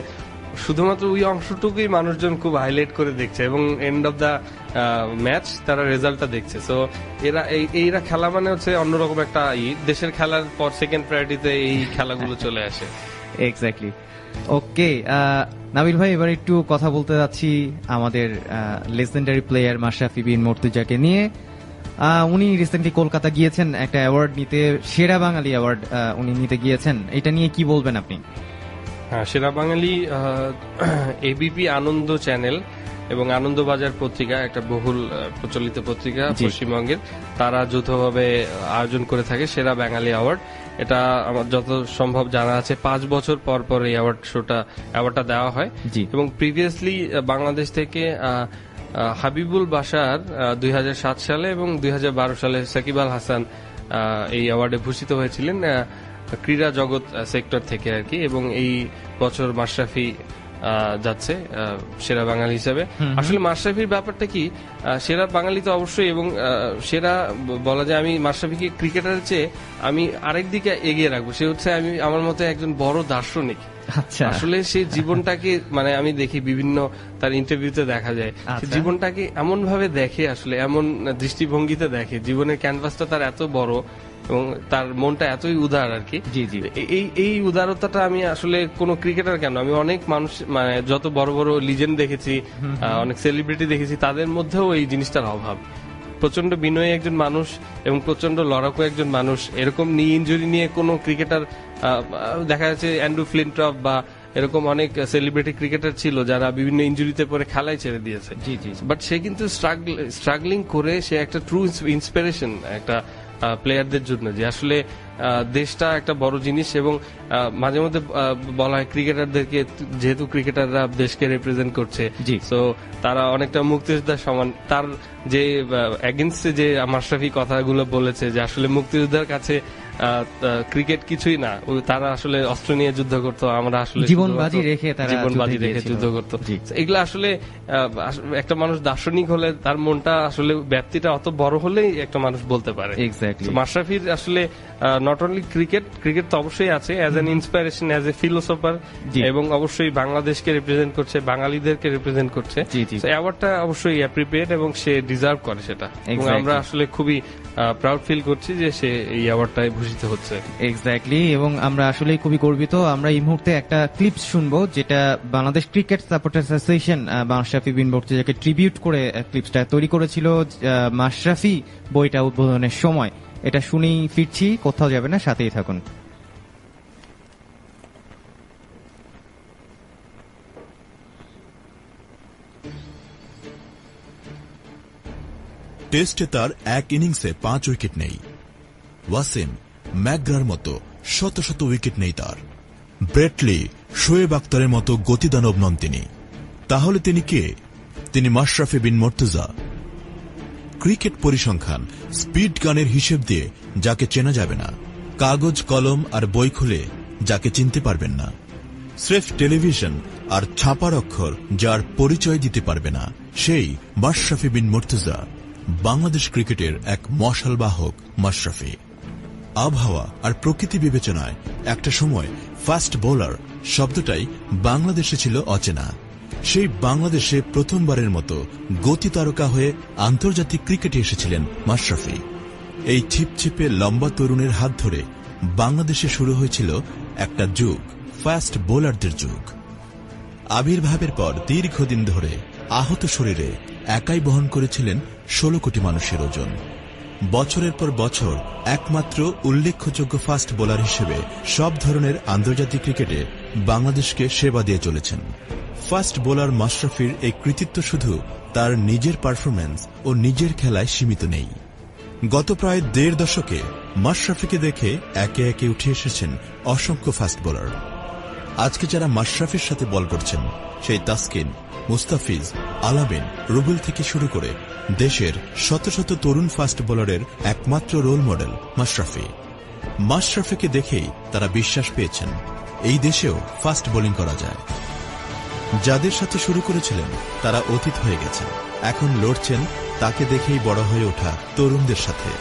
শুধুমাত্র ওই অংশটুকুই মানুষজন খুব হাইলাইট করে দেখছে, এবং এন্ড অফ দা ম্যাচ তারা রেজাল্টটা দেখছে। সো এরা খেলা মানে হচ্ছে অন্যরকম একটা দেশের খেলার পর সেকেন্ড প্রায়োরিটিতে এই খেলাগুলো চলে আসে। এক্স্যাক্টলি। ওকে নাবিল ভাই, এবার একটু কথা বলতে যাচ্ছি আমাদের লেজেন্ডারি প্লেয়ার মাশরাফি বিন মুর্তজাকে নিয়ে। উনি রিসেন্টলি কলকাতা গিয়েছেন একটা অ্যাওয়ার্ড নিতে, সেরা বাঙালি অ্যাওয়ার্ড উনি নিতে গিয়েছেন। এটা নিয়ে কি বলবেন আপনি? সেরা বাঙালি ABP আনন্দ চ্যানেল এবং আনন্দবাজার পত্রিকা, একটা বহুল প্রচলিত পত্রিকা পশ্চিমবঙ্গের, তারা যৌথভাবে আয়োজন করে থাকে সেরা বাঙালি অ্যাওয়ার্ড। এটা আমার যত সম্ভব জানা আছে 5 বছর পর পর এই অ্যাওয়ার্ডটা দেওয়া হয়। এবং প্রিভিয়াসলি বাংলাদেশ থেকে হাবিবুল বাশার 2007 সালে এবং 2012 সালে সাকিব আল হাসান এই অ্যাওয়ার্ডে ভূষিত হয়েছিলেন ক্রীড়া জগৎ সেক্টর থেকে আর কি। এবং এই বছর মাশরাফি যাচ্ছে সেরা বাঙালি হিসাবে। আসলে মাশরাফির ব্যাপারটা কি, সেরা বাঙালি তো অবশ্যই, এবং সেরা বলা যায় আমি মাশরাফিকে ক্রিকেটারের চেয়ে আমি আরেক দিকে এগিয়ে রাখবো। সে হচ্ছে আমার মতে একজন বড় দার্শনিক। আসলে সেই জীবনটাকে মানে আমি দেখি বিভিন্ন তার ইন্টারভিউতে দেখা যায় জীবনটাকে এমন ভাবে দেখে, আসলে এমন দৃষ্টিভঙ্গিতে দেখে, জীবনের ক্যানভাসটা তার এত বড় এবং তার মনটা এতই উদার আর কি। এই উদারতাটা আমি আসলে কোন ক্রিকেটার কেন, আমি অনেক মানুষ মানে যত বড় বড় লিজেন্ড দেখেছি, অনেক সেলিব্রিটি দেখেছি, তাদের মধ্যেও এই জিনিসটার অভাব। প্রচন্ড বিনয়ী একজন মানুষ এবং প্রচন্ড লড়াকু একজন মানুষ। এরকম নি ইনজুরি নিয়ে কোন ক্রিকেটার দেখা যাচ্ছে অ্যান্ড্রু ফ্লিনটফ বা এরকম অনেক সেলিব্রিটি ক্রিকেটার ছিল যারা বিভিন্ন ইনজুরিতে পরে খেলায় ছেড়ে দিয়েছে, বাট সে কিন্তু স্ট্রাগলিং করে সে একটা ট্রু ইন্সপিরেশন একটা প্লেয়ারদের জন্য, যে আসলে দেশটা একটা বড় জিনিস। এবং মাঝে মধ্যে বলা হয় ক্রিকেটারদেরকে, যেহেতু ক্রিকেটাররা দেশকে রিপ্রেজেন্ট করছে, তো তারা অনেকটা মুক্তিযোদ্ধার সমান। তার যে এগেইনস্টে যে মাশরাফি কথাগুলো বলেছে যে আসলে মুক্তিযোদ্ধার কাছে ক্রিকেট কিছুই না, তারা আসলে অস্ত্র নিয়ে যুদ্ধ করতো, আমরা আসলে জীবনবাজি রেখে যুদ্ধ করতো। এগুলো আসলে একটা মানুষ দার্শনিক হলে তার মনটা আসলে ব্যাপ্তিটা অত বড় হলেই একটা মানুষ বলতে পারে। মাশরাফির আসলে নট অনলি ক্রিকেট তো অবশ্যই আছে, as an inspiration, as a philosopher, এবং অবশ্যই বাংলাদেশকে রিপ্রেজেন্ট করছে, বাঙালিদেরকে রিপ্রেজেন্ট করছে। অ্যাওয়ার্ডটা অবশ্যই অ্যাপ্রিপিয়েট এবং সে ডিজার্ভ করে সেটা, এবং আমরা আসলে খুবই প্রাউড ফিল করছি যে সে এই অ্যাওয়ার্ডটায় ভূষিত হচ্ছে। এক্স্যাক্টলি, এবং আমরা আসলে খুবই গর্বিত। আমরা এই মুহূর্তে একটা ক্লিপস শুনবো যেটা Bangladesh cricket supporter association Mashrafe bin মুর্তজাকে ট্রিবিউট করে ক্লিপসটা তৈরি করেছিল মাশরাফি বইটা উদ্বোধনের সময়। এটা শুনেই ফিরছি, কোথাও যাবে না, সাথেই থাকুন। টেস্টে তার এক ইনিংসে 5 উইকেট নেই। ওয়াসিম ম্যাকগ্রার মতো শত শত উইকেট নেই তার। ব্রেটলি, শোয়েব আখতারের মতো গতিদানব নন তিনি। তাহলে তিনি কে? তিনি মাশরাফি বিন মুর্তজা। ক্রিকেট পরিসংখ্যান, স্পিড গানের হিসেব দিয়ে যাকে চেনা যাবে না, কাগজ কলম আর বই খুলে যাকে চিনতে পারবেন না, স্রেফ টেলিভিশন আর ছাপার অক্ষর যার পরিচয় দিতে পারবে না, সেই মাশরাফি বিন মুর্তজা বাংলাদেশ ক্রিকেটের এক মশালবাহক। মাশরাফি আবহাওয়া আর প্রকৃতি বিবেচনায় একটা সময় ফাস্ট বোলার শব্দটাই বাংলাদেশে ছিল অচেনা। সেই বাংলাদেশে প্রথমবারের মতো গতি তারকা হয়ে আন্তর্জাতিক ক্রিকেটে এসেছিলেন মাশরাফি। এই ছিপছিপে লম্বা তরুণের হাত ধরে বাংলাদেশে শুরু হয়েছিল একটা যুগ, ফাস্ট বোলারদের যুগ। আবির্ভাবের পর দীর্ঘদিন ধরে আহত শরীরে একাই বহন করেছিলেন 16 কোটি মানুষের ওজন। বছরের পর বছর একমাত্র উল্লেখযোগ্য ফাস্ট বোলার হিসেবে সব ধরনের আন্তর্জাতিক ক্রিকেটে বাংলাদেশকে সেবা দিয়ে চলেছেন। ফাস্ট বোলার মাশরাফির এই কৃতিত্ব শুধু তার নিজের পারফরম্যান্স ও নিজের খেলায় সীমিত নেই। গত প্রায় 1.5 দশকে মাশরাফিকে দেখে একে একে উঠে এসেছেন অসংখ্য ফাস্ট বোলার। আজকে যারা মাশরাফির সাথে বল করছেন, সেই তাসকিন, মুস্তাফিজ, আলামিন, রুবেল থেকে শুরু করে দেশের শত শত তরুণ ফাস্ট বোলারের একমাত্র রোল মডেল মাশরাফি। মাশরাফিকে দেখেই তারা বিশ্বাস পেয়েছেন এই দেশেও ফাস্ট বোলিং করা যায়। যাদের সাথে শুরু করেছিলেন তারা অতীত হয়ে গেছেন, এখন লড়ছেন তাকে দেখেই বড় হয়ে ওঠা তরুণদের সাথে।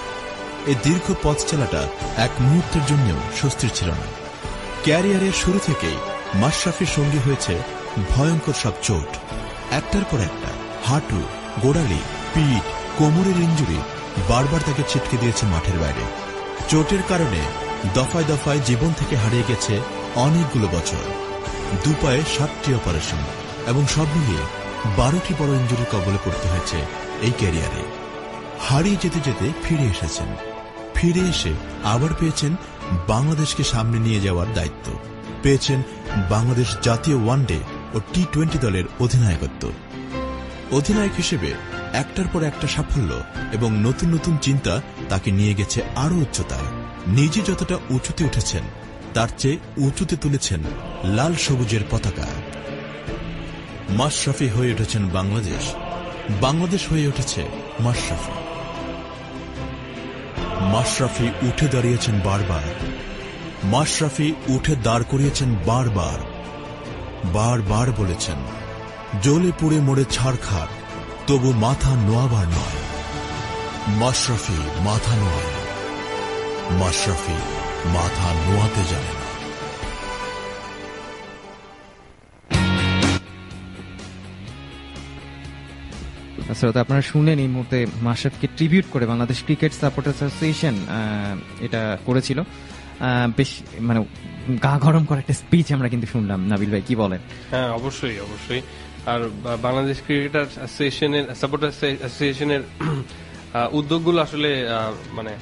এই দীর্ঘ পথ চলাটা এক মুহূর্তের জন্যও স্বস্তির ছিল না। ক্যারিয়ারের শুরু থেকেই মাশরাফির সঙ্গী হয়েছে ভয়ঙ্কর সব চোট, একটার পর একটা। হাঁটু, গোড়ালি, পিঠ, কোমরের ইনজুরি বারবার তাকে ছিটকে দিয়েছে মাঠের বাইরে। চোটের কারণে দফায় দফায় জীবন থেকে হারিয়ে গেছে অনেকগুলো বছর। দুপায়ে 7টি অপারেশন এবং সব মিলিয়ে 12টি বড় ইনজুরির কবলে পড়তে হয়েছে এই ক্যারিয়ারে। হারিয়ে যেতে যেতে ফিরে এসেছেন, ফিরে এসে আবার পেয়েছেন বাংলাদেশকে সামনে নিয়ে যাওয়ার দায়িত্ব, পেয়েছেন বাংলাদেশ জাতীয় ওয়ানডে ও টি20 দলের অধিনায়কত্ব। অধিনায়ক হিসেবে একটার পর একটা সাফল্য এবং নতুন নতুন চিন্তা তাকে নিয়ে গেছে আরো উচ্চতায়। নিজে যতটা উঁচুতে উঠেছেন তার চেয়ে উঁচুতে তুলেছেন লাল সবুজের পতাকা। মাশরাফি হয়ে উঠেছেন বাংলাদেশ, বাংলাদেশ হয়ে উঠেছে মাশরাফি। মাশরাফি উঠে দাঁড়িয়েছেন বারবার, মাশরাফি উঠে দাঁড় করিয়েছেন বারবার। বারবার বলেছেন, জ্বলে পুড়ে মরে ছাড়খাড়, তবু মাথা নোয়াবার নয়। মাশরাফি মাথা নোয়ায় না, মাশরাফি মাথা নোয়াতে জানে না। শ্রোতা, আপনারা শুনলেন এই মুহূর্তে মাশরাফিকে ট্রিবিউট করে বাংলাদেশ ক্রিকেট সাপোর্ট অ্যাসোসিয়েশন এটা করেছিল। বেশ মানে গা গরম করা একটা স্পিচ আমরা কিন্তু শুনলাম। নাবিল ভাই কি বলেন? হ্যাঁ, অবশ্যই অবশ্যই। আর বাংলাদেশ ক্রিকেটার অ্যাসোসিয়েশনের সাপোর্ট অ্যাসোসিয়েশনের উদ্যোগগুলো আসলে মানে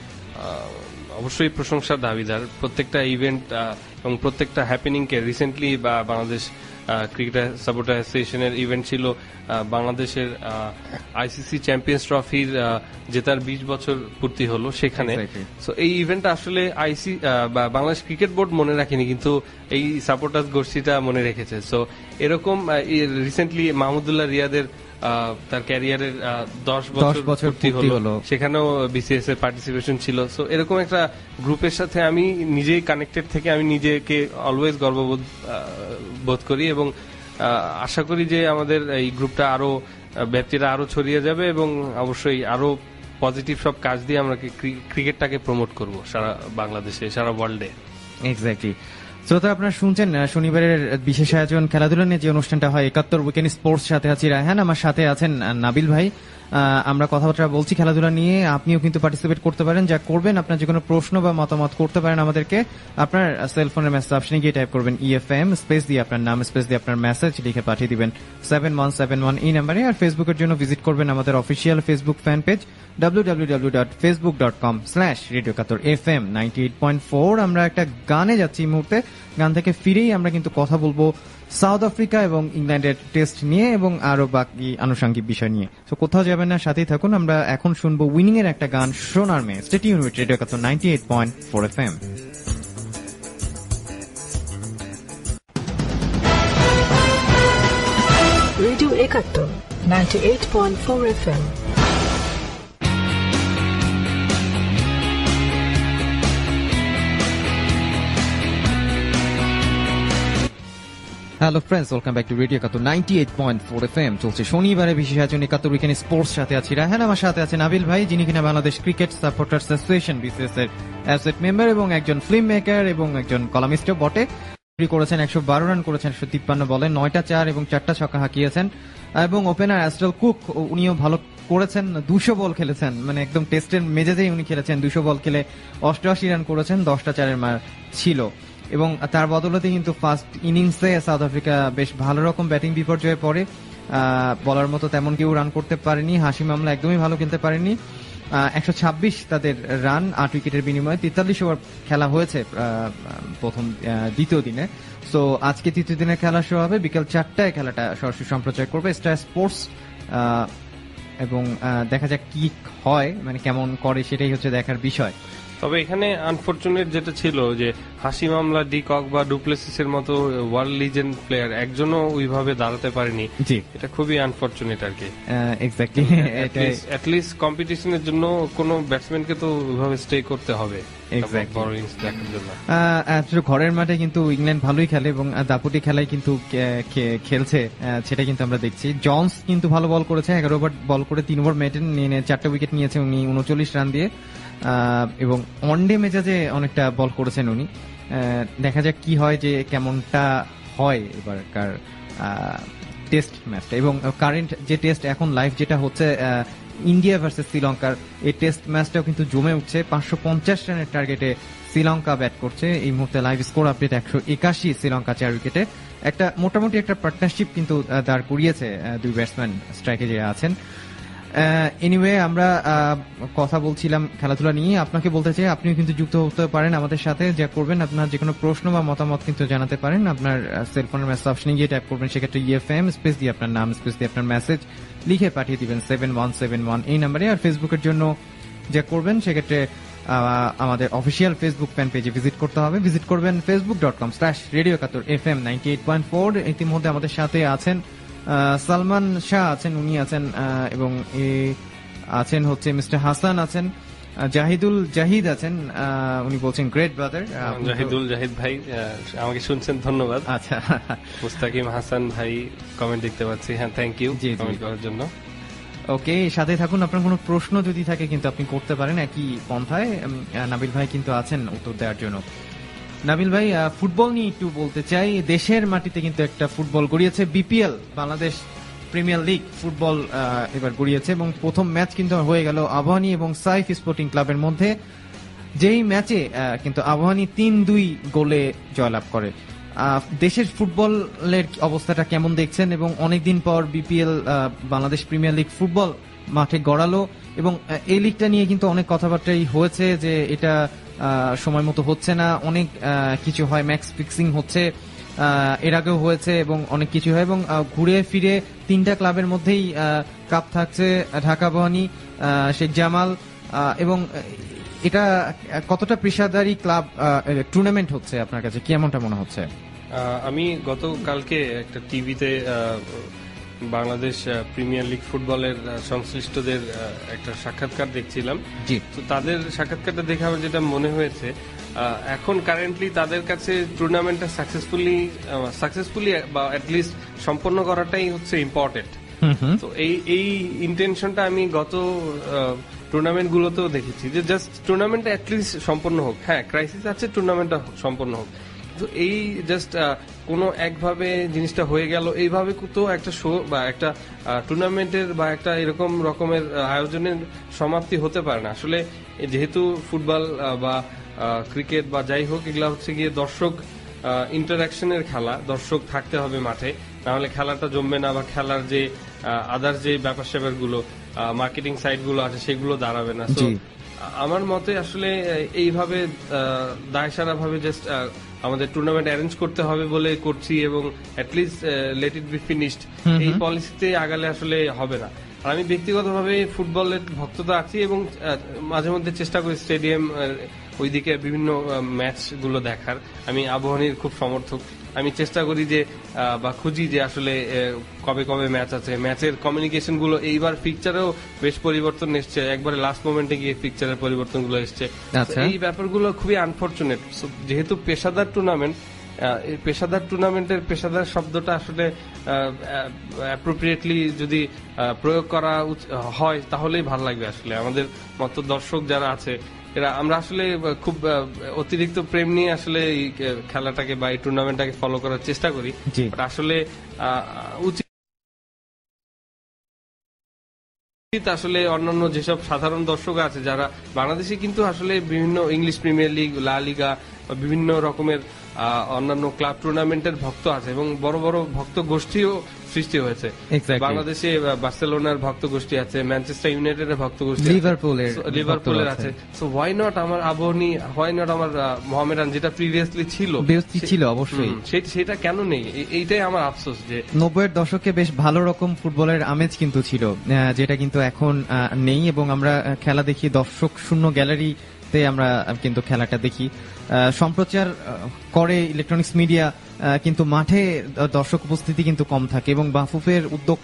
অবশ্যই প্রশংসার দাবিদার। প্রত্যেকটা ইভেন্ট এবং প্রত্যেকটা হ্যাপেনিংকে রিসেন্টলি বাংলাদেশ ক্রিকেট সাপোর্ট অ্যাসোসিয়েশনের ইভেন্ট ছিল বাংলাদেশের আইসিসি চ্যাম্পিয়ন্স ট্রফির জেতার 20 বছর পূর্তি হলো সেখানে। সো এই ইভেন্টটা আসলে বাংলাদেশ ক্রিকেট বোর্ড মনে রাখেনি, কিন্তু এই সাপোর্টার্স গোষ্ঠীটা মনে রেখেছে। সো এরকম রিসেন্টলি মাহমুদুল্লাহ রিয়াদের তার ক্যারিয়ারের 10 বছর পূর্তি হলো, সেখানেও বিসিএস এর পার্টিসিপেশন ছিল। সো এরকম একটা গ্রুপের সাথে আমি নিজেই কানেক্টেড থেকে আমি নিজেকে অলওয়েজ গর্ববোধ করি এবং আশা করি যে আমাদের এই গ্রুপটা আরো ব্যাপ্তিটা আরো ছড়িয়ে যাবে এবং অবশ্যই আরো পজিটিভ সব কাজ দিয়ে আমরা ক্রিকেটটাকে প্রমোট করব সারা বাংলাদেশে, সারা ওয়ার্ল্ডে। এক্স্যাক্টলি। শ্রোতা, আপনারা শুনছেন শনিবারের বিশেষ আয়োজন খেলাধুলা নিয়ে যে অনুষ্ঠানটা হয় 71 উইকেন্ড স্পোর্টস। সাথে আছি রায়হান, আমার সাথে আছেন নাবিল ভাই। আমরা কথাবার্তা বলছি খেলাধুলা নিয়ে। আপনিও কিন্তু পার্টিসিপেট করতে পারেন। যা করবেন, আপনার যে কোনো প্রশ্ন বা মতামত করতে পারেন আমাদেরকে। আপনার সেলফোনের মেসেজ অপশনে গিয়ে টাইপ করবেন EFM স্পেস দিয়ে আপনার নাম স্পেস দিয়ে আপনার মেসেজ লিখে পাঠিয়ে দিবেন 7171 এই নাম্বারে। আর ফেসবুকের জন্য ভিজিট করবেন আমাদের official Facebook fan page www.facebook.com/radio71FM 98.4। আমরা একটা গানে যাচ্ছি এই মুহূর্তে। গান থেকে ফিরেই আমরা কিন্তু কথা বলবো সাউথ আফ্রিকা এবং ইংল্যান্ডের টেস্ট নিয়ে এবং আরো বাকি আনুষঙ্গিক বিষয় নিয়ে। তো কোথাও যাবেন না, সাথেই থাকুন। আমরা এখন শুনবো উইনিং এর একটা গান, সোনার মেয়ে। Stay tune with radio 98.4 FM। Radio 71 98.4 FM। Hello friends, welcome back to radio 98.4 FM। চলছে শনিবারে বিশেষ আয়োজন 71 উইকেন্ড স্পোর্টস। সাথে আছি রায়হান, আমার সাথে আছে নাবিল ভাই, যিনি কিনা Bangladesh cricket supporters association BCS এর অ্যাসোসিয়েট মেম্বার এবং একজন ফিল্ম মেকার এবং একজন কলামিস্টও বটে। করেছেন 112 রান করেছেন 153 বলে, 9টা 4 এবং 4টা ছক্কা হাঁকিয়েছেন। এবং ওপেনার অ্যাস্ট্রাল কুক, উনিও ভালো করেছেন, 200 বল খেলেছেন, মানে একদম টেস্টের মেজাজেই উনি খেলেছেন। 200 বল খেলে 88 রান করেছেন, 10টা 4-এর মার ছিল। এবং তার বদলতে কিন্তু ফার্স্ট ইনিংসে সাউথ আফ্রিকা বেশ ভালো রকম ব্যাটিং বিপর্যয়ে পড়ে। বলার মতো তেমন কেউ রান করতে পারেনি। হাশিম আমলা একদমই ভালো খেলতে পারেনি। 126 তাদের রান 8 উইকেটের বিনিময়ে। 43 ওভার খেলা হয়েছে প্রথম দ্বিতীয় দিনে। সো আজকে তৃতীয় দিনে খেলা শুরু হবে বিকেল 4টায়। খেলাটা সরাসরি সম্প্রচার করবে স্টার স্পোর্টস এবং দেখা যাক কি হয়, মানে কেমন করে সেটাই হচ্ছে দেখার বিষয়। তবে এখানে আনফরচুনেট যেটা ছিল যে হাশিম আমলা, ডি কক বা ডুপ্লেসিসের মতো ওয়ার্ল্ড লিজেন্ড প্লেয়ার একজনও ওইভাবে দাঁড়াতে পারেনি। এটা খুবই আনফরচুনেট আর কি। এক্স্যাক্টলি, অ্যাটলিস্ট কম্পিটিশনের জন্য কোনো ব্যাটসম্যানকে তো ওইভাবে স্টে করতে হবে। ঘরের মাঠে কিন্তু ইংল্যান্ড ভালোই খেলে এবং দাপুটি খেলায় কিন্তু খেলছে, সেটা কিন্তু আমরা দেখছি। জনস কিন্তু ভালো বল করেছে, 11 ওভার বল করে 3 ওভার মেটেন নিয়ে 4টা উইকেট নিয়েছে উনি 39 রান দিয়ে। এবং ওয়ানডে মেজাজে অনেকটা বল করেছেন উনি। দেখা যাক কি হয়, যে কেমনটা হয় এবারকার টেস্ট ম্যাচটা। এবং কারেন্ট যে টেস্ট এখন লাইভ যেটা হচ্ছে ইন্ডিয়া ভার্সেস শ্রীলঙ্কার, এই টেস্ট ম্যাচটাও কিন্তু জমে উঠছে। 550 রানের টার্গেটে শ্রীলঙ্কা ব্যাট করছে এই মুহূর্তে। লাইভ স্কোর আপডেট 181, শ্রীলঙ্কা 4 উইকেটে। একটা মোটামুটি একটা পার্টনারশিপ কিন্তু দাঁড় করিয়েছে দুই ব্যাটসম্যান স্ট্রাইকে যে আছেন। এনিওয়ে, আমরা কথা বলছিলাম খেলাধুলা নিয়ে। আপনাকে বলতে চাই আপনিও কিন্তু যুক্ত হতে পারেন আমাদের সাথে। যা করবেন, আপনার যে কোনো প্রশ্ন বা মতামত কিন্তু জানাতে পারেন। আপনার সেলফোনের মেসেজ অপশনে গিয়ে টাইপ করবেন, সেক্ষেত্রে EFM স্পেস দিয়ে আপনার নাম স্পেস দিয়ে আপনার মেসেজ লিখে পাঠিয়ে দিবেন 7171 এই নাম্বারে। আর ফেসবুকের জন্য যা করবেন, সেক্ষেত্রে আমাদের অফিসিয়াল ফেসবুক ফ্যান পেজে ভিজিট করতে হবে। ভিজিট করবেন facebook.com/radio71FM 98.4। ইতিমধ্যে আমাদের সাথে আছেন সালমান শাহ আছেন, উনি আছেন এবং আছেন হচ্ছে মিস্টার হাসান আছেন। জাহিদ আছেন, উনি বলছেন গ্রেট ব্রাদার। জাহিদ ভাই আমাকে শুনছেন, ধন্যবাদ। আচ্ছা, মুস্তাকিম হাসান ভাই কমেন্ট দেখতে পাচ্ছি, হ্যাঁ থ্যাংক ইউ কমেন্ট করার জন্য। ওকে, সাথে থাকুন। আপনার কোনো প্রশ্ন যদি থাকে কিন্তু আপনি করতে পারেন একই পন্থায়। নাবিল ভাই কিন্তু আছেন উত্তর দেওয়ার জন্য। নাবিল ভাই, ফুটবল নিয়ে একটু বলতে চাই। দেশের মাটিতে কিন্তু একটা ফুটবল গড়িয়েছে, BPL Bangladesh Premier League football এবার গড়িয়েছে এবং প্রথম ম্যাচ কিন্তু হয়ে গেল আবাহনী এবং সাইফ স্পোর্টিং ক্লাবের মধ্যে, যেই ম্যাচে কিন্তু আবাহনী 3-2 গোলে জয়লাভ করে। দেশের ফুটবলের অবস্থাটা কেমন দেখছেন? এবং অনেকদিন পর BPL Bangladesh Premier League football মাঠে গড়ালো এবং এই লিগটা নিয়ে কিন্তু অনেক কথাবার্তাই হয়েছে যে এটা সময় মতো হচ্ছে না, অনেক কিছু হয়, ম্যাচ ফিক্সিং হচ্ছে, এর আগেও হয়েছে এবং অনেক কিছু হয় এবং ঘুরে ফিরে 3টা ক্লাবের মধ্যেই কাপ থাকছে, ঢাকা আবাহনী, শেখ জামাল, এবং এটা কতটা পেশাদারি ক্লাব টুর্নামেন্ট হচ্ছে আপনার কাছে, কি এমনটা মনে হচ্ছে? আমি গতকালকে একটা টিভিতে বাংলাদেশ প্রিমিয়ার লিগ ফুটবলের সংশ্লিষ্টদের একটা সাক্ষাৎকার দেখছিলাম। জি, তো তাদের সাক্ষাৎকারটা দেখে আমার যেটা মনে হয়েছে, এখন কারেন্টলি তাদের কাছে টুর্নামেন্টটা সাকসেসফুলি বা অ্যাটলিস্ট সম্পন্ন করাটাই হচ্ছে ইম্পর্টেন্ট। তো এই ইন্টেনশনটা আমি গত টুর্নামেন্ট গুলোতেও দেখেছি যে জাস্ট টুর্নামেন্টটা অ্যাটলিস্ট সম্পন্ন হোক। হ্যাঁ, ক্রাইসিস আছে, টুর্নামেন্টটা সম্পন্ন হোক। তো এই জাস্ট কোনো একভাবে জিনিসটা হয়ে গেল এইভাবে তো একটা শো বা একটা টুর্নামেন্টের বা একটা এরকম রকমের আয়োজনের সমাপ্তি হতে পারে না। আসলে যেহেতু ফুটবল বা ক্রিকেট বা যাই হোক, এগুলা হচ্ছে গিয়ে দর্শক ইন্টারাকশনের খেলা, দর্শক থাকতে হবে মাঠে, নাহলে খেলাটা জমবে না বা খেলার যে আদার যে ব্যাপার স্যাপার গুলো, মার্কেটিং সাইট গুলো আছে সেগুলো দাঁড়াবে না। তো আমার মতে আসলে এইভাবে দায়সারা ভাবে জাস্ট আমাদের টুর্নামেন্ট অ্যারেঞ্জ করতে হবে বলে করছি এবং at least let it be finished, এই পলিসিতে আগালে আসলে হবে না। আর আমি ব্যক্তিগতভাবে ফুটবলের ভক্ততা আছি এবং মাঝে মধ্যে চেষ্টা করি স্টেডিয়াম ওইদিকে বিভিন্ন ম্যাচ গুলো দেখার। আমি আবাহনীর খুব সমর্থক, আমি চেষ্টা করি যে বা খুঁজি যে আসলে কবে কবে ম্যাচ আছে, ম্যাচের কমিউনিকেশন গুলো। এইবার পিকচারেও বেশ পরিবর্তন এসছে, একবারে লাস্ট মোমেন্টে গিয়ে পিকচারের পরিবর্তন গুলো এসছে। এই ব্যাপারগুলো খুবই আনফরচুনেট। যেহেতু পেশাদার টুর্নামেন্ট, পেশাদার টুর্নামেন্টের পেশাদার শব্দটা আসলে অ্যাপ্রোপ্রিয়েটলি যদি প্রয়োগ করা হয় তাহলেই ভালো লাগবে। আসলে আমাদের মতো দর্শক যারা আছে এরা, আমরা আসলে খুব অতিরিক্ত প্রেম নিয়ে আসলে এই খেলাটাকে বা এই টুর্নামেন্টটাকে ফলো করার চেষ্টা করি। আসলে উচিত আসলে অন্যান্য যেসব সাধারণ দর্শক আছে যারা বাংলাদেশে কিন্তু আসলে বিভিন্ন ইংলিশ প্রিমিয়ার লিগ, লা লিগা, বিভিন্ন রকমের অন্যান্য ক্লাব টুর্নামেন্টের ভক্ত আছে এবং বড় বড় ভক্ত গোষ্ঠীও সৃষ্টি হয়েছে। বাংলাদেশে বার্সেলোনার ভক্ত গোষ্ঠী আছে, ম্যানচেস্টার ইউনাইটেডের ভক্ত গোষ্ঠী, লিভারপুলের আছে। সো হোয়াই নট আমার আবাহনী, হোয়াই নট আমার মোহামেডান, যেটা প্রিভিয়াসলি ছিল অবশ্যই, সেটা কেন নেই? এইটাই আমার আফসোস যে 90-এর দশকে বেশ ভালো রকম ফুটবলের আমেজ কিন্তু ছিল, যেটা কিন্তু এখন নেই এবং আমরা খেলা দেখি দর্শক শূন্য গ্যালারিতে, আমরা কিন্তু খেলাটা দেখি, সম্প্রচার করে ইলেকট্রনিক্স মিডিয়া, কিন্তু মাঠে দর্শক উপস্থিতি কিন্তু কম থাকে এবং বাফুফের উদ্যোগ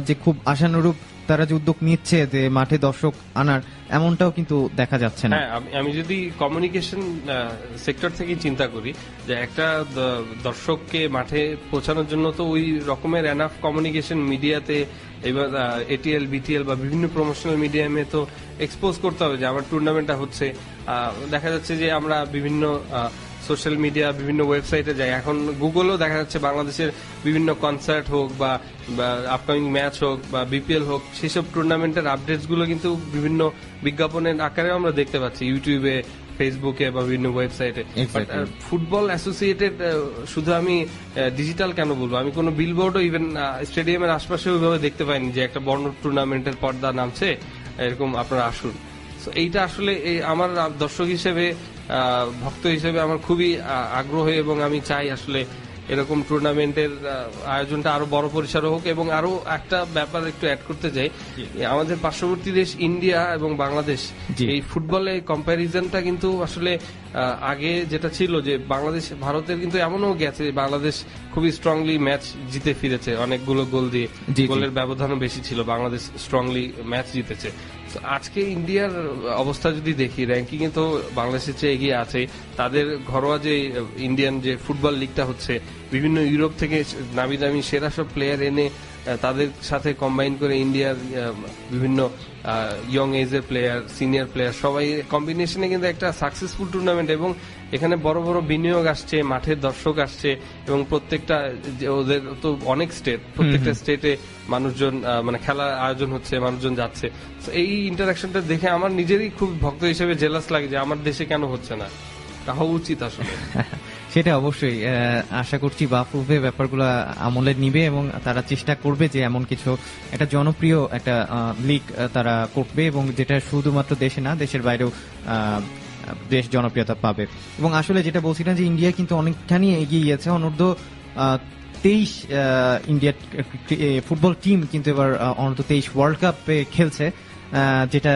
যে খুব আশানুরূপ, তারা যে উদ্যোগ নিচ্ছে যে মাঠে দর্শক আনার, এমনটাও কিন্তু দেখা যাচ্ছে না। হ্যাঁ, আমি যদি কমিউনিকেশন সেক্টর থেকে চিন্তা করি যে একটা দর্শককে মাঠে পৌঁছানোর জন্য তো ওই রকমের এনাফ কমিউনিকেশন মিডিয়াতে, এবার এটিএল, বিটিএল বা বিভিন্ন প্রমোশনাল মিডিয়ামে তো এক্সপোজ করতে হবে যে আমার টুর্নামেন্টটা হচ্ছে। দেখা যাচ্ছে যে আমরা বিভিন্ন সোশ্যাল মিডিয়া, বিভিন্ন ওয়েবসাইটে যাই, এখন গুগলও দেখা যাচ্ছে বাংলাদেশের বিভিন্ন কনসার্ট হোক বা আপকামিং ম্যাচ হোক বা বিপিএল হোক, সেসব টুর্নামেন্টের আপডেটস গুলো কিন্তু বিভিন্ন বিজ্ঞাপনের আকারে আমরা দেখতে পাচ্ছি ইউটিউবে, ফেসবুকে বা বিভিন্ন ওয়েবসাইটে। ফুটবল অ্যাসোসিয়েটেড, শুধু আমি ডিজিটাল কেন বলবো, আমি কোনো বিলবোর্ডও ইভেন স্টেডিয়ামের আশপাশে ওইভাবে দেখতে পাইনি যে একটা বড় টুর্নামেন্টের পর্দা নামছে, এরকম আপনারা আসুন। এইটা আসলে আমার দর্শক হিসেবে, ভক্ত হিসেবে আমার খুবই আগ্রহ এবং আমি চাই আসলে এরকম টুর্নামেন্টের আয়োজনটা আরো বড় পরিসরে হোক। এবং আরো একটা ব্যাপার একটু অ্যাড করতে চাই, আমাদের পার্শ্ববর্তী দেশ ইন্ডিয়া এবং বাংলাদেশ, এই ফুটবলে কম্প্যারিজনটা কিন্তু আসলে আগে যেটা ছিল যে বাংলাদেশ, ভারতের কিন্তু এমনও গেছে বাংলাদেশ খুবই স্ট্রংলি ম্যাচ জিতে ফিরেছে, অনেকগুলো গোল দিয়ে, গোলের ব্যবধানও বেশি ছিল, বাংলাদেশ স্ট্রংলি ম্যাচ জিতেছে। তো তো আজকে ইন্ডিয়ার অবস্থা যদি দেখি, র্যাঙ্কিং এ তো বাংলাদেশের চেয়ে এগিয়ে আছে। তাদের ঘরোয়া যে ইন্ডিয়ান যে ফুটবল লিগটা হচ্ছে, বিভিন্ন ইউরোপ থেকে নামি দামি সেরা সব প্লেয়ার এনে তাদের সাথে কম্বাইন করে ইন্ডিয়ার বিভিন্ন ইয়ং এজের প্লেয়ার, সিনিয়র প্লেয়ার সবাই কম্বিনেশনে কিন্তু একটা সাকসেসফুল টুর্নামেন্ট, এবং এখানে বড় বড় বিনিয়োগ আসছে, মাঠের দর্শক আসছে, এবং প্রত্যেকটা ওদের তো অনেক স্টেট, প্রত্যেকটা স্টেটে মানুষজন মানে খেলার আয়োজন হচ্ছে, মানুষজন যাচ্ছে। এই ইন্টারাকশনটা দেখে আমার নিজেরই খুব ভক্ত হিসেবে জেলাস লাগে যে আমার দেশে কেন হচ্ছে না, হওয়া উচিত আসলে। সেটা অবশ্যই আশা করছি বাফুফে ব্যাপারগুলো আমলে নিবে এবং তারা চেষ্টা করবে যে এমন কিছু একটা জনপ্রিয় একটা লিগ তারা করবে, এবং যেটা শুধুমাত্র দেশে না, দেশের বাইরেও বেশ জনপ্রিয়তা পাবে। এবং আসলে যেটা বলছিলাম যে ইন্ডিয়া কিন্তু অনেকখানি এগিয়ে গিয়েছে। অনূর্ধ্ব 23 ইন্ডিয়ার ফুটবল টিম কিন্তু এবার অনূর্ধ্ব 23 ওয়ার্ল্ড কাপে খেলছে, যেটা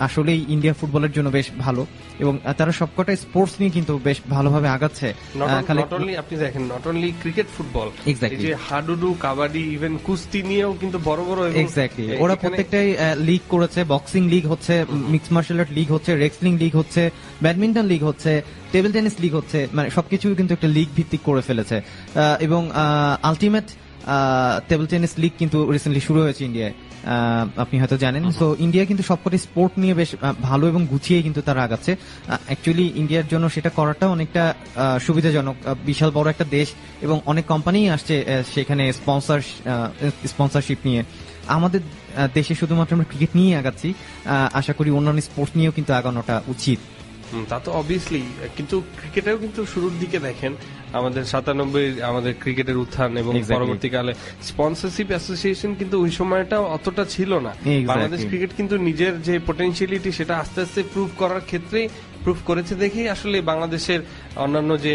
আসলেই ইন্ডিয়া ফুটবলের জন্য বেশ ভালো, এবং তারা সবকটা স্পোর্টস নিয়ে কিন্তু বেশ ভালোভাবে আগাচ্ছে। আপনি দেখেন, নট অনলি ক্রিকেট, ফুটবল, যে হাডুডু, কাবাডি, ইভেন কুস্তি নিয়েও কিন্তু বড় বড় এক্স্যাক্টলি ওরা প্রত্যেকটাই লিগ করেছে। বক্সিং লিগ হচ্ছে, মিক্সড মার্শাল আর্ট লিগ হচ্ছে, রেসলিং লিগ হচ্ছে, ব্যাডমিন্টন লিগ হচ্ছে, টেবিল টেনিস লিগ হচ্ছে, মানে সবকিছু কিন্তু একটা লিগ ভিত্তিক করে ফেলেছে। এবং আলটিমেট টেবিল টেনিস লিগ কিন্তু রিসেন্টলি শুরু হয়েছে ইন্ডিয়ায়, আপনি হয়তো জানেন। সো ইন্ডিয়া কিন্তু সবকটি স্পোর্ট নিয়ে বেশ ভালো এবং গুছিয়ে কিন্তু তারা আগাচ্ছে। অ্যাকচুয়ালি ইন্ডিয়ার জন্য সেটা করাটা অনেকটা সুবিধাজনক। বিশাল বড় একটা দেশ এবং অনেক কোম্পানি আসছে সেখানে স্পন্সরশিপ নিয়ে। আমাদের দেশে শুধুমাত্র আমরা ক্রিকেট নিয়ে আগাচ্ছি, আশা করি অন্যান্য স্পোর্টস নিয়েও কিন্তু আগানোটা উচিত। তা তো অবভিয়াসলি, কিন্তু ক্রিকেটেও কিন্তু শুরুর দিকে দেখেন আমাদের 97 আমাদের ক্রিকেটের উত্থান, এবং পরবর্তীকালে স্পন্সরশিপ অ্যাসোসিয়েশন কিন্তু ওই সময়টা অতটা ছিল না। বাংলাদেশ ক্রিকেট কিন্তু নিজের যে পটেনশিয়ালিটি সেটা আস্তে আস্তে প্রুভ করার ক্ষেত্রে প্রুভ করেছে দেখেই আসলে বাংলাদেশের অন্যান্য যে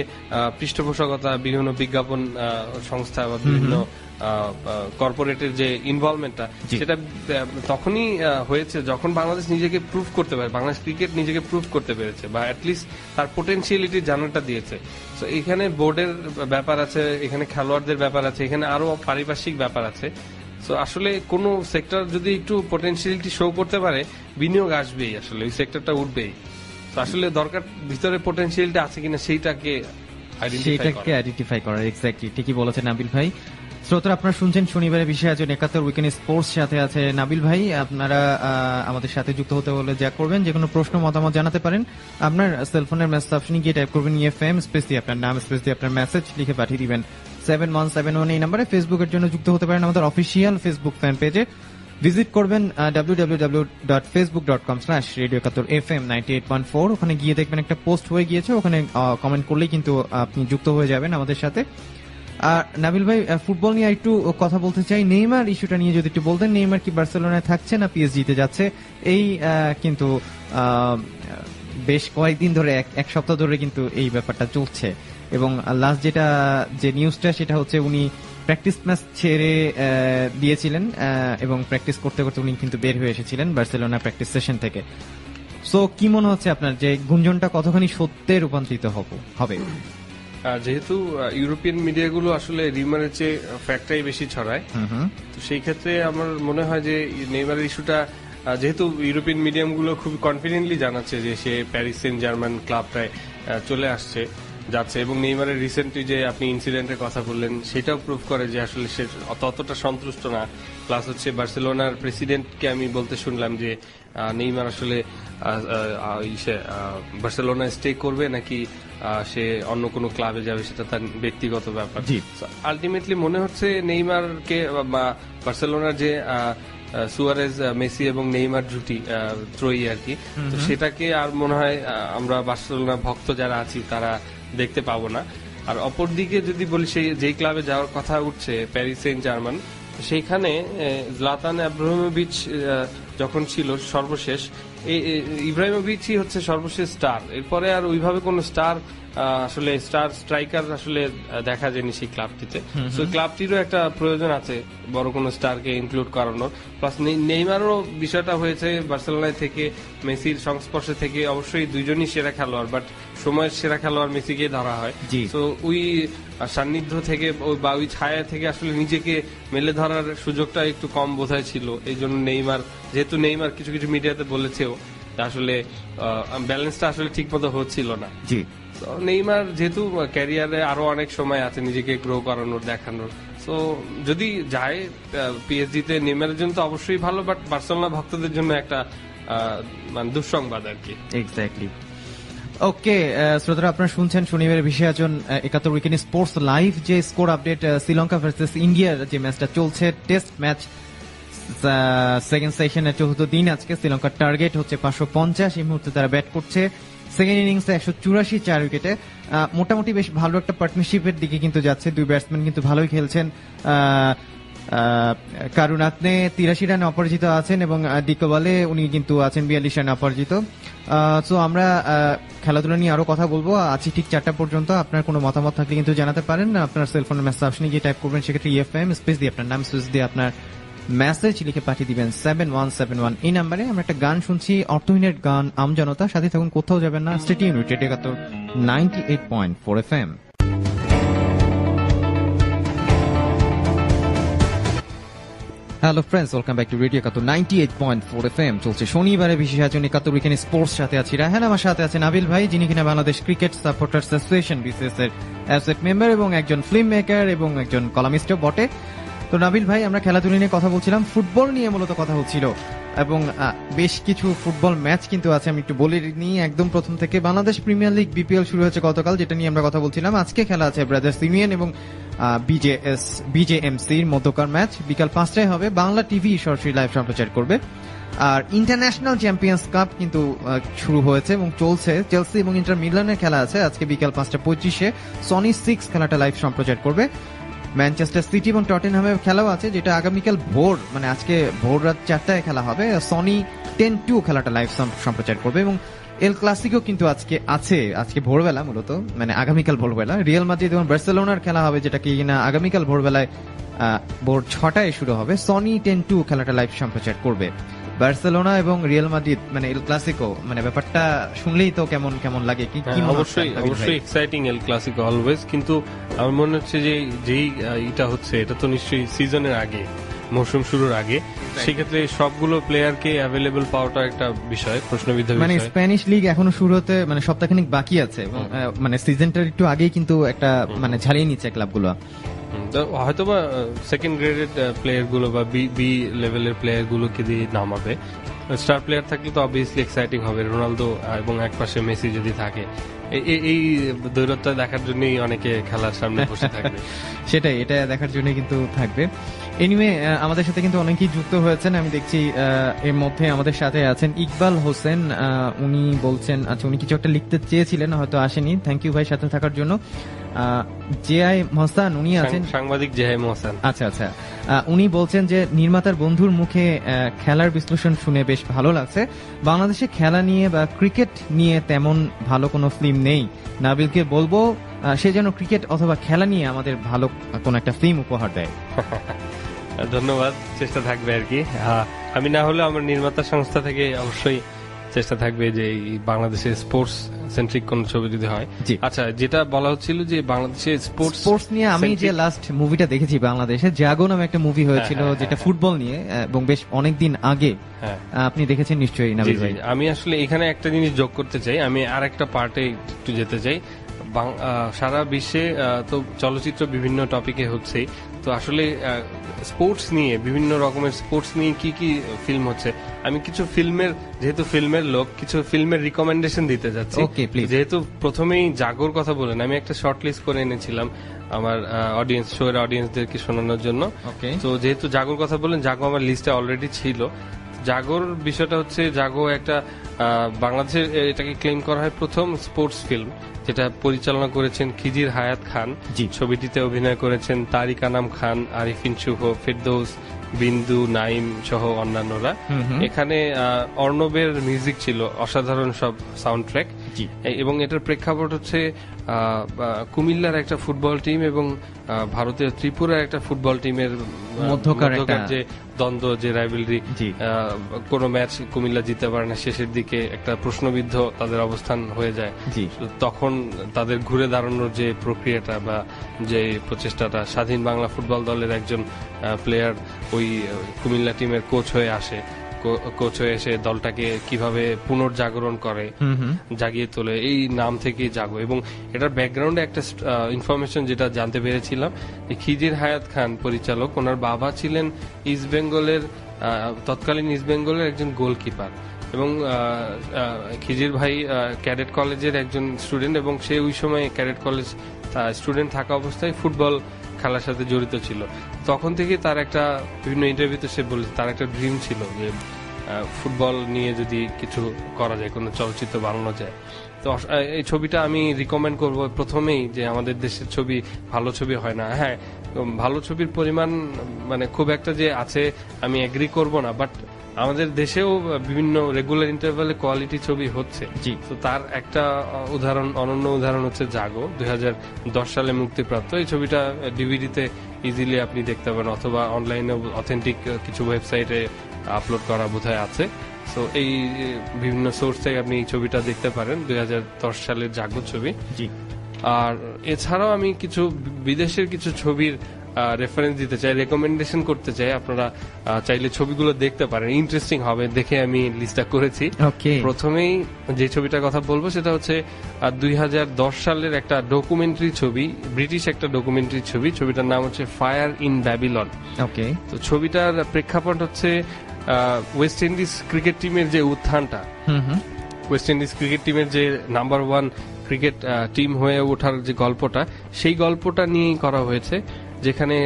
পৃষ্ঠপোষকতা, বিভিন্ন বিজ্ঞাপন সংস্থা বা বিভিন্ন কর্পোরেটের যে ইনভলভমেন্টটা, সেটা তখনই হয়েছে যখন বাংলাদেশ নিজেকে প্রুভ করতে পারে, বাংলাদেশ ক্রিকেট নিজেকে প্রুভ করতে পেরেছে, বা অ্যাটলিস্ট তার পোটেনশিয়ালিটি জানাটা দিয়েছে। তো এখানে বোর্ডের ব্যাপার আছে, এখানে খেলোয়াড়দের ব্যাপার আছে, এখানে আরো পারিপার্শ্বিক ব্যাপার আছে। তো আসলে কোন সেক্টর যদি একটু পোটেনশিয়ালিটি শো করতে পারে, বিনিয়োগ আসবেই, আসলে ওই সেক্টরটা উঠবেই। তো আসলে দরকার ভিতরে পোটেনশিয়ালিটি আছে কিনা সেইটাকে আইডেন্টিফাই করার। এক্স্যাক্টলি ঠিকই বলেছেন নাবিল ভাই। শ্রোতারা, আপনারা শুনছেন শনিবারের বিষয় আয়োজন 71 উইকেন্ড স্পোর্টস, সাথে আছে নাবিল ভাই। আপনারা আমাদের সাথে যুক্ত হতে হলে যা করবেন, যে কোনো প্রশ্ন মতামত জানাতে পারেন। আপনার সেলফোনের মেসেজ অপশনে গিয়ে টাইপ করবেন EFM স্পেস দিয়ে আপনার নাম, স্পেস দিয়ে আপনার মেসেজ লিখে পাঠিয়ে দিবেন 7171 এই নাম্বারে। ফেসবুকের জন্য যুক্ত হতে পারেন আমাদের অফিসিয়াল ফেসবুক ফ্যান পেজে, ভিজিট করবেন www.facebook.com/radio71FM 98.4। ওখানে গিয়ে দেখবেন একটা পোস্ট হয়ে গিয়েছে, ওখানে কমেন্ট করলেই কিন্তু আপনি যুক্ত হয়ে যাবেন আমাদের সাথে। আর নাবিল ভাই, ফুটবল নিয়ে একটু কথা বলতে চাই। নেইমার ইস্যুটা নিয়ে যদি একটু বলতেন, নেইমার কি বার্সেলোনায় থাকছে না PSG তে যাচ্ছে? এই কিন্তু বেশ কয়েকদিন ধরে, এক সপ্তাহ ধরে কিন্তু এই ব্যাপারটা চলছে, এবং লাস্ট যে নিউজটা সেটা হচ্ছে উনি প্র্যাকটিস ম্যাচ ছেড়ে দিয়েছিলেন, এবং প্র্যাকটিস করতে করতে উনি কিন্তু বের হয়ে এসেছিলেন বার্সেলোনা প্র্যাকটিস সেশন থেকে। সো কি মনে হচ্ছে আপনার, যে গুঞ্জনটা কতখানি সত্যে রূপান্তরিত হবে? যেহেতু ইউরোপিয়ান মিডিয়াগুলো আসলে রিউমারের চেয়ে ফ্যাক্টটাই বেশি ছড়ায়, তো সেই ক্ষেত্রে আমার মনে হয় যে নেইমারের ইস্যুটা, যেহেতু ইউরোপিয়ান মিডিয়ামগুলো খুব কনফিডেন্টলি জানাচ্ছে যে সে প্যারিস সেন্ট জার্মান ক্লাবটায় চলে যাচ্ছে, এবং নেইমারের রিসেন্টলি যে আপনি ইনসিডেন্টের কথা বললেন সেটাও প্রুভ করে যে আসলে সে ততটা সন্তুষ্ট না। প্লাস হচ্ছে বার্সেলোনার প্রেসিডেন্টকে আমি বলতে শুনলাম যে নেইমার আসলে বার্সেলোনায় স্টে করবে নাকি সে অন্য কোনো ক্লাবে যাবে, সেটা তার ব্যক্তিগত ব্যাপার। আলটিমেটলি মনে হচ্ছে নেইমারকে বা বার্সেলোনার যে সুয়ারেজ, মেসি এবং নেইমার জুটি ত্রয়ী আর কি, তো সেটাকে আর মনে হয় আমরা বার্সেলোনা ভক্ত যারা আছি তারা দেখতে পাবো না। আর অপরদিকে যদি বলি, সেই যেই ক্লাবে যাওয়ার কথা উঠছে প্যারিস সেন্ট জার্মান, সেইখানে জলাতান ইব্রাহিমোভিচ যখন ছিল সর্বশেষ, ইব্রাহিমোভিচই হচ্ছে সর্বশেষ স্টার। এরপরে আর ওইভাবে কোন স্টার আসলে স্ট্রাইকার আসলে দেখা যায়নি সেই ক্লাবটিতে। তো ক্লাবটিরও একটা প্রয়োজন আছে বড় কোন স্টারকে ইনক্লুড করানোর। প্লাস নেইমারও বিষয়টা হয়েছে বার্সেলোনায় থেকে, মেসির সংস্পর্শে থেকে, অবশ্যই দুইজনই সেরা খেলোয়াড়, বাট সময়ের সেরা খেলোয়াড় মেসিকে ধরা হয়। তো ওই সান্নিধ্য থেকে বা ওই ছায়া থেকে আসলে নিজেকে মেলে ধরার সুযোগটা একটু কম বোধহয় ছিল। এই জন্য যেহেতু নেইমার কিছু কিছু মিডিয়াতে বলেছেও আসলে ব্যালেন্সটা আসলে ঠিক মতো হচ্ছিল না। নেইমার যেহেতু ক্যারিয়ারে আরো অনেক সময় আছে নিজেকে গ্রো করানোর, দেখানোর, সো যদি যায় পিএসজি তে নেইমারের জন্য তো অবশ্যই ভালো, বাট বার্সেলোনা ভক্তদের জন্য একটা মানে দুঃসংবাদ আর কি। এক্স্যাক্টলি। ওকে শ্রোতারা, আপনারা শুনছেন শনিবারের বিশেষ আয়োজন 71 উইকেন্ড স্পোর্টস লাইভ। যে স্কোর আপডেট, শ্রীলঙ্কা ভার্সেস ইন্ডিয়ার যে ম্যাচটা চলছে, টেস্ট ম্যাচ সেকেন্ড সেশনের চতুর্থ দিন আজকে। শ্রীলঙ্কার টার্গেট হচ্ছে 550, এই মুহূর্তে তারা ব্যাট করছে। সেকেন্ড ইনিংসে 184 4 উইকেটে, মোটামুটি বেশ ভালো একটা পার্টনারশিপের দিকে কিন্তু যাচ্ছে। দুই ব্যাটসম্যান কিন্তু ভালোই খেলছেন। কারুনাতনে 83 রানে অপরাজিত আছেন এবং ডিকোবালে উনি কিন্তু আছেন 42 রানে অপরাজিত। সো আমরা খেলাধুলা নিয়ে আরো কথা বলবো, আছি ঠিক 4টা পর্যন্ত। আপনার কোনো মতামত থাকলে কিন্তু জানাতে পারেন। আপনার সেলফোনের মেসেজ অপশনে গিয়ে টাইপ করবেন, সেক্ষেত্রে ইএফএম স্পেস দিয়ে আপনার নাম স্পেস দিয়ে আপনার মেসেজ লিখে পাঠিয়ে দিবেন 7171 এই নাম্বারে। আমরা একটা গান শুনছি, অর্থহীনের গান আমজনতা। সাথে থাকুন, কোথাও যাবেন না। Stay tuned radio 71 98.4 FM। Hello friends, welcome back to radio 71 98.4 FM। চলছে শনিবারে বিশেষ আয়োজন 71 উইকেন্ড স্পোর্টস। সাথে আছি রায়হান, আমার সাথে আছে নাবিল ভাই, যিনি কিনা Bangladesh cricket supporters association BCS এর অ্যাসেট মেম্বার এবং একজন ফিল্ম মেকার এবং একজন কলামিস্টও বটে। তো নাবিল ভাই, আমরা খেলাধুলা নিয়ে কথা বলছিলাম, ফুটবল নিয়ে মূলত কথা হচ্ছিল এবং বেশ কিছু ফুটবল ম্যাচ কিন্তু আছে। আমি একটু বলে নিই একদম প্রথম থেকে। বাংলাদেশ প্রিমিয়ার লিগ বিপিএল শুরু হয়েছে গতকাল, যেটা নিয়ে আমরা কথা বলছিলাম। আজকে খেলা আছে ব্রাদার্স ইউনিয়ন এবং বিজেএমসির মধ্যকার ম্যাচ বিকাল 5টায় হবে। বাংলা টিভি সরাসরি লাইভ সম্প্রচার করবে। আর ইন্টারন্যাশনাল চ্যাম্পিয়ন্স কাপ কিন্তু শুরু হয়েছে এবং চলছে। চেলসি এবং ইন্টার মিলানের খেলা আছে আজকে বিকাল 5:25-এ। সনি 6 খেলাটা লাইভ সম্প্রচার করবে। ম্যানচেস্টার সিটি এবং টটেনহামের খেলাও আছে, যেটা আগামীকাল ভোর মানে আজকে ভোর রাত 4টায় খেলা হবে। সনি 10-2 খেলাটা লাইভ সম্প্রচার করবে এবং এল ক্লাসিকো কিন্তু আজকে আছে, আজকে ভোরবেলা, মূলত মানে আগামীকাল ভোরবেলা রিয়াল মাদ্রিদ এবং বার্সেলোনার খেলা হবে, যেটা কিনা আগামীকাল ভোরবেলায় ভোর 6টায় শুরু হবে। সনি 10-2 খেলাটা লাইভ সম্প্রচার করবে। বার্সেলোনা এবং রিয়াল মাদ্রিদ মানে এল ক্লাসিকো, মানে ব্যাপারটা শুনলেই তো কেমন কেমন লাগে। কি অবশ্যই এক্সাইটিং এল ক্লাসিকো অলওয়েজ, কিন্তু আমার মনে হচ্ছে যে যেই এটা হচ্ছে, এটা তো নিশ্চয়ই সিজনের আগে, মৌসুম শুরুর আগে, সেক্ষেত্রে সবগুলো প্লেয়ারকে অ্যাভেলেবল পাওয়াটা একটা বিষয়, প্রশ্নবিদ্ধ বিষয়। মানে স্প্যানিশ লিগ এখনো শুরু হতে মানে সপ্তাহখানেক বাকি আছে এবং মানে সিজনটার একটু আগেই কিন্তু একটা মানে ঝালিয়ে নিচ্ছে ক্লাবগুলো। হয়তোবা সেকেন্ড গ্রেডেড প্লেয়ার গুলো বা বি লেভেলের প্লেয়ার গুলোকে দিয়ে নামাবে। স্টার প্লেয়ার থাকলে তো অবভিয়াসলি এক্সাইটিং হবে, রোনালদো এবং একপাশে মেসি যদি থাকে, এই দৈরথটা দেখার জন্যই অনেকে খেলার সামনে বসে থাকবে। সেটাই, এটা দেখার জন্য কিন্তু থাকবে। এনিওয়ে, আমাদের সাথে কিন্তু অনেকেই যুক্ত হয়েছেন। আমি দেখছি এর মধ্যে আমাদের সাথে আছেন ইকবাল হোসেন। উনি বলছেন, আচ্ছা উনি কিছু একটা লিখতে চেয়েছিলেন, হয়তো আসেনি। থ্যাংক ইউ ভাই সাথে থাকার জন্য। জেআই মহসান উনি আছেন, সাংবাদিক জেআই মহসান। আচ্ছা আচ্ছা, উনি বলছেন যে নির্মাতার বন্ধুর মুখে খেলার বিশ্লেষণ শুনে বেশ ভালো লাগছে। বাংলাদেশে খেলা নিয়ে বা ক্রিকেট নিয়ে তেমন ভালো কোনো ফিল্ম নেই। নাবিলকে বলবো সে যেন ক্রিকেট অথবা খেলা নিয়ে আমাদের ভালো কোন একটা ফিল্ম উপহার দেয়। ধন্যবাদ, চেষ্টা থাকবে আর কি। আমি না হলে আমার নির্মাতা সংস্থা থেকে অবশ্যই চেষ্টা থাকবে যে বাংলাদেশের স্পোর্টস সেন্ট্রিক কোন ছবি যদি হয়। আচ্ছা, যেটা বলা হচ্ছিল যে বাংলাদেশের স্পোর্টস নিয়ে আমি যে লাস্ট মুভিটা দেখেছি বাংলাদেশে, জাগো নামে একটা মুভি হয়েছিল, যেটা ফুটবল নিয়ে এবং বেশ অনেকদিন আগে। আপনি দেখেছেন নিশ্চয়ই নাবিল ভাই? আমি আসলে এখানে একটা জিনিস যোগ করতে চাই, আমি আর একটা পার্টে একটু যেতে চাই। সারা বিশ্বে তো চলচ্চিত্র বিভিন্ন টপিকে হচ্ছে, তো আসলে স্পোর্টস নিয়ে বিভিন্ন রকমের স্পোর্টস নিয়ে কি কি ফিল্ম হচ্ছে, আমি কিছু ফিল্মের, যেহেতু ফিল্মের লোক, কিছু ফিল্মের রিকমেন্ডেশন দিতে যাচ্ছি। যেহেতু প্রথমেই জাগোর কথা বলেন, আমি একটা শর্ট লিস্ট করে এনেছিলাম আমার অডিয়েন্স, শোয়ের অডিয়েন্সদেরকে শোনানোর জন্য। তো যেহেতু জাগোর কথা বলেন, জাগো আমার লিস্টে অলরেডি ছিল। জাগোর বিষয়টা হচ্ছে, জাগো একটা বাংলাদেশের এটাকে ক্লেম করা হয় প্রথম স্পোর্টস ফিল্ম, যেটা পরিচালনা করেছেন খিজির হায়াত খান। ছবিটিতে অভিনয় করেছেন তারিক আনাম খান, আরিফিন শুভ, ফেরদৌস, বিন্দু, নাইম সহ অন্যান্যরা। এখানে অর্ণবের মিউজিক ছিল, অসাধারণ সব সাউন্ড ট্র্যাক। এবং এটার প্রেক্ষাপট হচ্ছে কুমিল্লার একটা ফুটবল টিম এবং ভারতের ত্রিপুরার একটা ফুটবল টিমের মধ্যকার যে দ্বন্দ্ব, যে রাইভেলরি, কোনো ম্যাচ কুমিল্লা জিততে পারে না, শেষের দিকে একটা প্রশ্নবিদ্ধ তাদের অবস্থান হয়ে যায়। তখন তাদের ঘুরে দাঁড়ানোর যে প্রক্রিয়াটা বা যে প্রচেষ্টাটা, স্বাধীন বাংলা ফুটবল দলের একজন প্লেয়ার ওই কুমিল্লা টিমের কোচ হয়ে আসে, কোচ হয়ে এসে দলটাকে কিভাবে পুনর্জাগরণ করে, জাগিয়ে তোলে, এই নাম থেকে জাগো। এবং এটার ব্যাকগ্রাউন্ডে একটা ইনফরমেশন যেটা জানতে পেরেছিলাম, খিজির হায়াত খান পরিচালক, ওনার বাবা ছিলেন ইস্ট বেঙ্গলের তৎকালীন ইস্ট বেঙ্গলের একজন গোলকিপার এবং খিজির ভাই ক্যাডেট কলেজের একজন স্টুডেন্ট এবং সে ওই সময় ক্যাডেট কলেজ স্টুডেন্ট থাকা অবস্থায় ফুটবল খেলার সাথে জড়িত ছিল। তখন থেকে তার একটা বিভিন্ন ইন্টারভিউতে সে বলেছে তার একটা ড্রিম ছিল যে ফুটবল নিয়ে যদি কিছু করা যায়, কোনো চলচ্চিত্র বানানো যায়। তো এই ছবিটা আমি রিকমেন্ড করব প্রথমেই, যে আমাদের দেশের ছবি ভালো ছবি হয় না। হ্যাঁ, ভালো ছবির পরিমাণ মানে খুব একটা যে আছে আমি এগ্রি করব না, বাট আমাদের দেশেও বিভিন্ন রেগুলার ইন্টারভ্যালে কোয়ালিটি ছবি হচ্ছে। তো তার একটা উদাহরণ, অনন্য উদাহরণ হচ্ছে জাগো, 2010 সালে মুক্তিপ্রাপ্ত। এই ছবিটা ডিভিডিতে ইজিলি আপনি দেখতে পাবেন, অথবা অনলাইনে অথেন্টিক কিছু ওয়েবসাইটে আপলোড করা বোধহয় আছে। তো এই বিভিন্ন সোর্স থেকে আপনি এই ছবিটা দেখতে পারেন, 2010 সালের জাগো ছবি। আর এছাড়াও আমি কিছু বিদেশের কিছু ছবির রেফারেন্স দিতে চাই, রেকমেন্ডেশন করতে চাই। আপনারা চাইলে ছবিগুলো দেখতে পারেন, ইন্টারেস্টিং হবে দেখে আমি লিস্টটা করেছি। প্রথমেই যে ছবিটার কথা বলবো সেটা হচ্ছে 2010 সালের একটা ডকুমেন্টারি ছবি, ব্রিটিশ একটা ডকুমেন্টারি ছবি। ছবিটার নাম হচ্ছে ফায়ার ইন ব্যাবিলন। তো ছবিটার প্রেক্ষাপট হচ্ছে ওয়েস্ট ইন্ডিজ ক্রিকেট টিমের যে উত্থানটা, ওয়েস্ট ইন্ডিজ ক্রিকেট টিমের যে নাম্বার 1 ক্রিকেট টিম হয়ে ওঠার যে গল্পটা, সেই গল্পটা নিয়েই করা হয়েছে, যেখানে